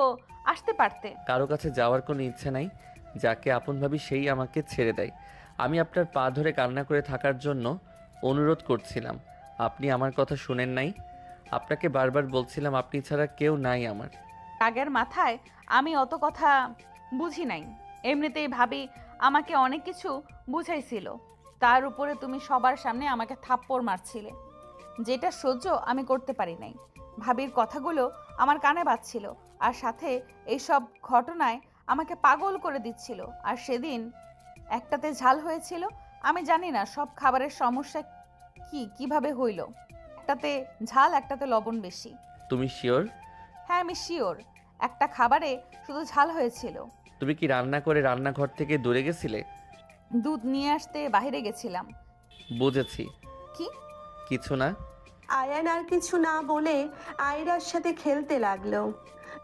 আসতে পারতে। কারো কাছে যাওয়ার কোনো ইচ্ছে নাই, যাকে আপন ভাবি সেই আমাকে ছেড়ে দেয়। আমি আপনার পা ধরে কান্না করে থাকার জন্য অনুরোধ করছিলাম, আপনি আমার কথা শুনেন নাই। আপনাকে বারবার বলছিলাম আপনি ছাড়া কেউ নাই আমার। রাগের মাথায় আমি অত কথা বুঝি নাই। এমনিতেই ভাবি আমাকে অনেক কিছু বুঝাইছিল, তার উপরে তুমি সবার সামনে আমাকে থাপ্পড় মারছিলে, যেটা সহ্য আমি করতে পারি নাই। ভাবির কথাগুলো আমার কানে বাজছিল, আর সাথে এইসব ঘটনায় আমাকে পাগল করে দিচ্ছিল। আর সেদিন একটাতে ঝাল হয়েছিল, আমি জানি না সব খাবারের সমস্যা কিভাবে হইল। একটাতে ঝাল, একটাতে লবণ বেশি। তুমি শিওর? হ্যাঁ আমি শিওর, একটা খাবারে শুধু ঝাল হয়েছিল। তুমি কি রান্না করে রান্নাঘর থেকে দূরে গেছিলে? দুধ নিয়ে আসতে বাইরে গেছিলাম। বুঝেছি। কি? কিছু না। আয়ান আর কিছু না বলে আয়রার সাথে খেলতে লাগলো।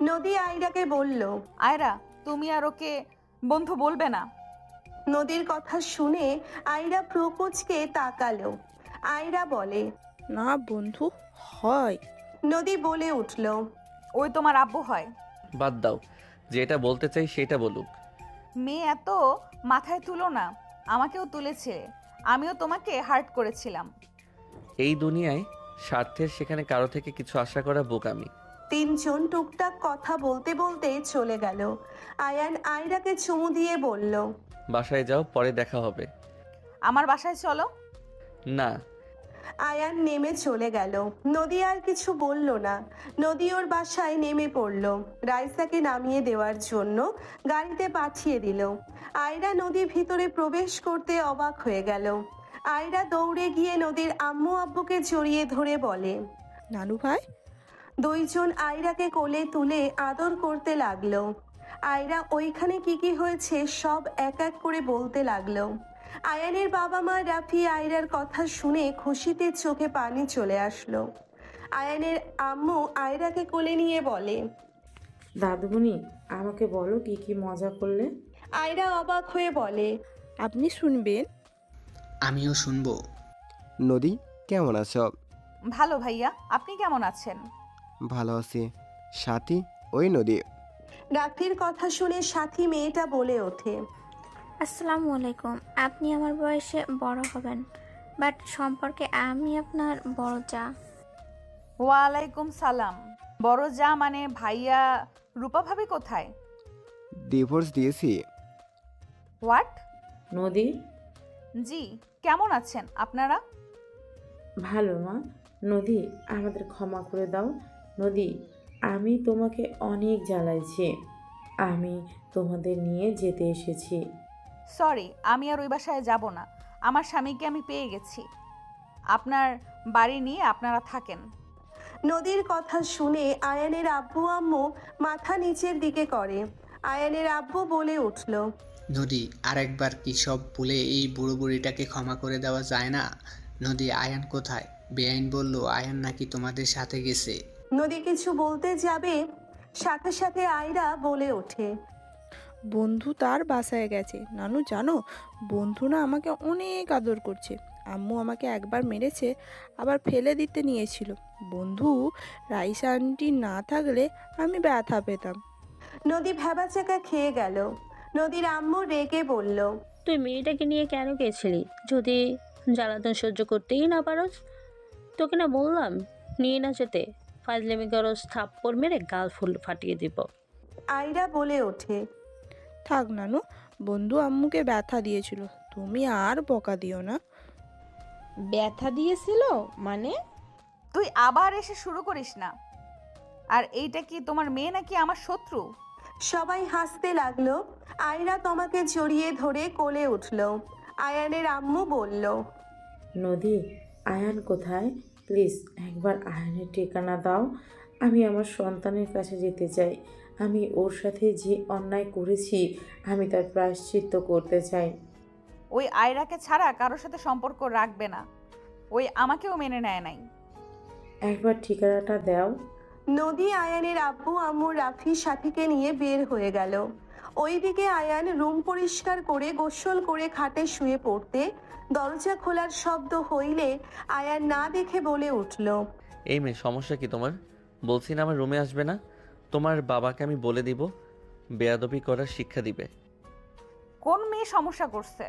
নদী আয়রাকে বলল, আয়রা তুমি আর ওকে বন্ধু বলবে না। নদীর কথা শুনে আয়রা প্রকোচকে তাকালো। আয়রা বলে, না বন্ধু হয়। নদী বলে উঠল, ওই তোমার আব্বু হয়। বাদ দাও, যেটা বলতে চাই সেটা বলুক। মেয়ে এত মাথায় তুলো না, আমাকেও তুলেছে, আমিও তোমাকে হার্ট করেছিলাম। এই দুনিয়ায় স্বার্থের সেখানে কারো থেকে কিছু আশা করা বোকামি। তিনজন টুকটাক কথা বলতে বলতে চলে গেল। আয়ান আয়রাকে চুমু দিয়ে বলল, বাসায় যাও, পরে দেখা হবে। আমার বাসায় চলো। না। আয়ান নেমে চলে গেল। নদী আর কিছু বলল না। নদী ওর বাসায় নেমে পড়ল। রাইসাকে নামিয়ে দেওয়ার জন্য গাড়িতে পাঠিয়ে দিল। আয়রা নদী ভিতরে প্রবেশ করতে অবাক হয়ে গেল। আয়রা দৌড়ে গিয়ে নদীর আম্মু আব্বুকে জড়িয়ে ধরে বলে, নানু ভাই। দুইজন আয়রাকে কোলে তুলে আদর করতে লাগলো। আয়রা ওইখানে কি হয়েছে সব এক এক করে বলতে লাগলো। আয়ানের বাবা মা রাফি আয়রার কথা শুনে খুশিতে চোখে পানি চলে আসলো। আয়ানের আম্মু আয়রাকে কোলে নিয়ে বলে। দাদুমণি, আমাকে বলো কি কি মজা করলে। আয়রা অবাক হয়ে বলে, আপনি শুনবেন? আমিও শুনবো। নদী, কেমন আছো? ভালো ভাইয়া, আপনি কেমন আছেন? ভালো আছি। সাথী, ওই নদী। রাত্রির কথা শুনে সাথী মেয়েটা বলে ওঠে। আসসালামু আলাইকুম। আপনি আমার বয়সে বড় হবেন, বাট সম্পর্কে আমি আপনার বড় যা। ওয়ালাইকুম সালাম। বড় যা মানে ভাইয়া? রূপা ভাবি কোথায়? ডিভোর্স দিয়েছি। হোয়াট? নদী, জি, কেমন আছেন আপনারা? ভালো মা। নদী, আমাদের ক্ষমা করে দাও। নদী, আমি তোমাকে অনেক জ্বালাইছি। আমি তোমাদের নিয়ে যেতে এসেছি। সরি, আমি আর ওই বাসায় যাব না। আমার স্বামীকে আমি পেয়ে গেছি। আপনার বাড়ি নিয়ে আপনারা থাকেন। নদীর কথা শুনে আয়ানের আব্বু আম্মু মাথা নিচের দিকে করে। আয়ানের আব্বু বলে উঠল, নদী, আরেকবার কি সব ভুলে এই বুড়ো বুড়িটাকে ক্ষমা করে দেওয়া যায় না? নদী, আয়ান কোথায়? বেআইন বলল আয়ান নাকি তোমাদের সাথে গেছে। নদী কিছু বলতে যাবে, সাথে সাথে আয়রা বলে ওঠে, বন্ধু তার বাসায় গেছে। নানু জানো, বন্ধু না আমাকে অনেক আদর করছে। আম্মু আমাকে একবার মেরেছে, আবার ফেলে দিতে নিয়েছিল। বন্ধু রাইসা আন্টি না থাকলে আমি ব্যথা পেতাম। নদী ভ্যাবাচাকা খেয়ে গেল। নদীর আম্মু রেগে বলল, তুই মেয়েটাকে নিয়ে কেন গেছিলি যদি জ্বালাতন সহ্য করতেই না পারস? তোকে না বললাম নিয়ে না যেতে। ফাজলামি করস, থাপ্পড় মেরে গাল ফুল ফাটিয়ে দিব। আয়রা বলে ওঠে, থাক নানু, বন্ধু আম্মুকে ব্যথা দিয়েছিল, তুমি আর বকা দিও না। ব্যথা দিয়েছিল মানে? তুই আবার এসে শুরু করিস না। আর এইটা কি তোমার মেয়ে নাকি আমার শত্রু? সবাই হাসতে লাগলো। আয়রা তোমাকে জড়িয়ে ধরে কোলে উঠল। আয়ানের আম্মু বলল, নদী, আয়ান কোথায়? প্লিজ একবার আয়ানের ঠিকানা দাও। আমি আমার সন্তানের কাছে যেতে চাই। আমি ওর সাথে যে অন্যায় করেছি আমি তার প্রায়শ্চিত্ত করতে চাই। ওই আয়রাকে ছাড়া কারোর সাথে সম্পর্ক রাখবে না। ওই আমাকেও মেনে নেয় নাই। একবার ঠিকানাটা দাও। নদী আয়ানের আব্বু আম্মু রাফি সাথীকে নিয়ে বের হয়ে গেল। ওইদিকে আয়ান রুম পরিষ্কার করে গোসল করে খাটে শুয়ে পড়তে দরজা খোলার শব্দ হইলে আয়ান না দেখে বলে উঠল, এই মেয়ে, সমস্যা কি তোমার? বলছি না আমার রুমে আসবে না। তোমার বাবাকে আমি বলে দিব, বেয়াদবি করার শিক্ষা দিবে। কোন মেয়ে সমস্যা করছে?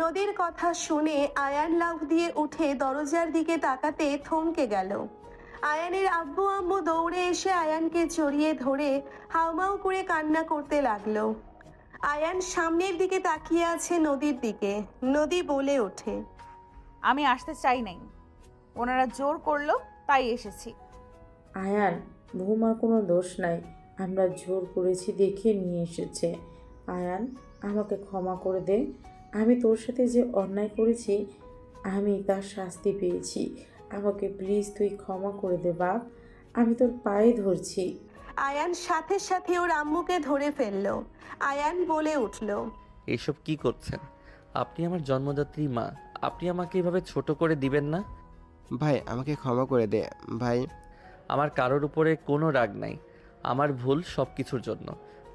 নদীর কথা শুনে আয়ান লাফ দিয়ে উঠে দরজার দিকে তাকাতে থমকে গেল। আয়ানের আব্বু আম্মু দৌড়ে এসে আয়ানকে জড়িয়ে ধরে হাউমাউ করে কান্না করতে লাগলো। আয়ান সামনের দিকে তাকিয়ে আছে নদীর দিকে। নদী বলে ওঠে, আমি আসতে চাই নাই, ওনারা জোর করলো তাই এসেছি। আয়ান, বৌমার কোনো দোষ নাই, আমরা জোর করেছি দেখে নিয়ে এসেছে। আয়ান, আমাকে ক্ষমা করে দে। আমি তোর সাথে যে অন্যায় করেছি আমি তার শাস্তি পেয়েছি। আমাকে প্লিজ তুই ক্ষমা করে দে বাপ, আমি তোর পায়ে ধরছি। আয়ান সাথে সাথে ওর আম্মুকে ধরে ফেললো। আয়ান বলে উঠল, এইসব কি করছেন? আপনি আমার জন্মদাত্রী মা, আপনি আমাকে এভাবে ছোট করে দিবেন না। ভাই, আমাকে ক্ষমা করে দে ভাই। আমার কারোর উপরে কোনো রাগ নাই। আমার ভুল সব কিছুর জন্য।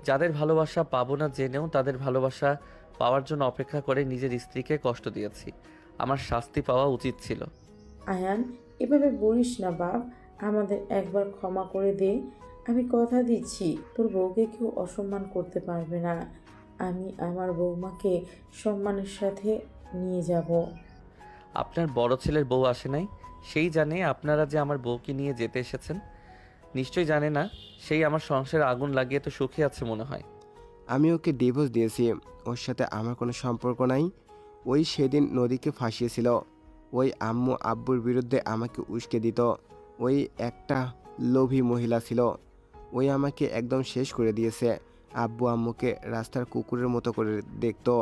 যাদের ভালোবাসা পাবো না জেনেও তাদের ভালোবাসা পাওয়ার জন্য অপেক্ষা করে নিজের স্ত্রীকে কষ্ট দিয়েছি। আমার শাস্তি পাওয়া উচিত ছিল। আয়ান, এভাবে বলিস না বাপ, আমাদের একবার ক্ষমা করে দে। আমি কথা দিচ্ছি তোর বউকে কেউ অসম্মান করতে পারবে না। আমি আমার বৌমাকে সম্মানের সাথে নিয়ে যাব। আপনার বড় ছেলের বউ আসে নাই, সেই জানে আপনারা যে আমার বউকে নিয়ে যেতে এসেছেন। নিশ্চয়ই জানে না সেই আমার সংসারে আগুন লাগিয়ে তো সুখী আছে মনে হয়। আমি ওকে ডিভোর্স দিয়েছি, ওর সাথে আমার কোনো সম্পর্ক নাই। ওই সেদিন নদীকে ফাঁসিয়েছিল, ওই আম্মু আব্বুর বিরুদ্ধে আমাকে উস্কে দিত। ওই একটা লোভী মহিলা ছিল, ওই আমাকে একদম শেষ করে দিয়েছে। আব্বু আম্মুকে রাস্তার কুকুরের মতো করে দেখতো,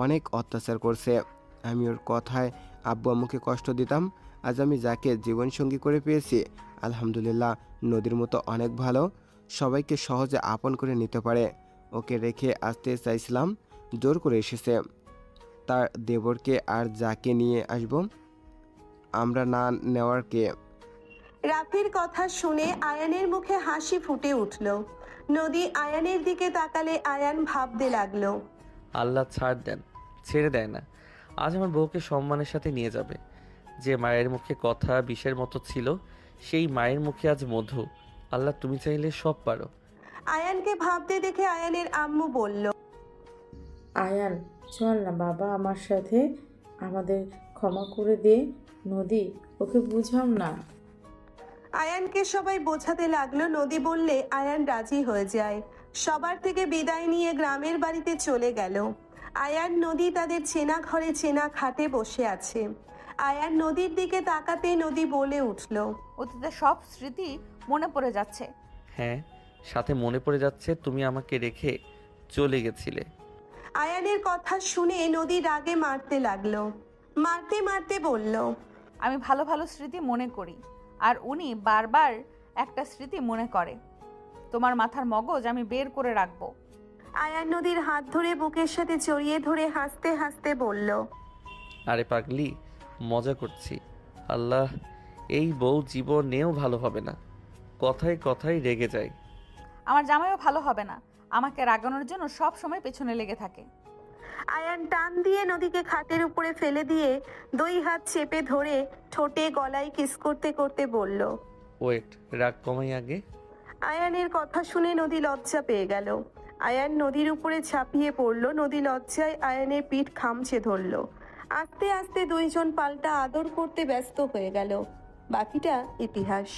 অনেক অত্যাচার করছে। আমি ওর কথায় আব্বু আম্মুকে কষ্ট দিতাম। আজ আমি যাকে জীবনসঙ্গী করে পেয়েছি, আলহামদুলিল্লাহ, নদীর মতো অনেক ভালো, সবাইকে সহজে আপন করে নিতে পারে। ওকে রেখে আসতে চাইছিলাম, জোর করে এসেছে। তার দেবরকে আর যাকে নিয়ে আসব, আমরা না নেওয়ার কে? রাফির কথা শুনে আয়ানের মুখে হাসি ফুটে উঠল। নদী আয়ানের দিকে তাকালে আয়ান ভাবতে লাগলো। আল্লাহ ছাড় দেন, ছেড়ে দেয় না। আজ আমার বউকে সম্মানের সাথে নিয়ে যাবে। যে মায়ের মুখে কথা বিষের মতো ছিল, সেই মায়ের মুখে আজ মধু। আল্লাহ তুমি চাইলে সব পারো। আয়ানকে ভাবতে দেখে আয়ানের আম্মু বলল, আয়ান চল না বাবা আমার সাথে, আমাদের ক্ষমা করে দে। নদী ওকে বুঝাও না। আয়ানকে সবাই বোঝাতে লাগলো। নদী বললে আয়ান রাজি হয়ে যায়। সবার থেকে বিদায় নিয়ে গ্রামের বাড়িতে চলে গেল। আয়ান নদী তাদের চেনা ঘরে চেনা খাটে বসে আছে। আয়ান নদীর দিকে তাকাতে নদী বলে উঠল, অতীতের সব স্মৃতি মনে পড়ে যাচ্ছে। হ্যাঁ, সাথে মনে পড়ে যাচ্ছে তুমি আমাকে রেখে চলে গেছিলে। আয়ানের কথা শুনে নদী রাগে মারতে লাগলো। মারতে মারতে বলল, আমি ভালো ভালো স্মৃতি মনে করি, আর উনি বারবার একটা স্মৃতি মনে করে। তোমার মাথার মগজ আমি বের করে রাখবো। আয়ান নদীর হাত ধরে বুকের সাথে জড়িয়ে ধরে হাসতে হাসতে বলল, আরে পাগলি, মজা করছি। আল্লাহ, এই বউ জীবনেও ভালো হবে না। কথায় কথায় রেগে যায়। আমার জামাইও ভালো হবে না, আমাকে রাগানোর জন্য সব সময় পেছনে লেগে থাকে। আয়ান টান দিয়ে নদীকে খাটের উপরে ফেলে দিয়ে 2 হাত চেপে ধরে ঠোঁটে গলায় কিস করতে করতে বলল, ওয়েট, রাগ কমাই আগে। আয়ানের কথা শুনে নদী লজ্জা পেয়ে গেল। আয়ান নদীর উপরে ঝাঁপিয়ে পড়ল। নদী লজ্জায় আয়ানের পিঠ খামচে ধরল। আস্তে আস্তে 2জন পাল্টা আদর করতে ব্যস্ত হয়ে গেল। বাকিটা ইতিহাস।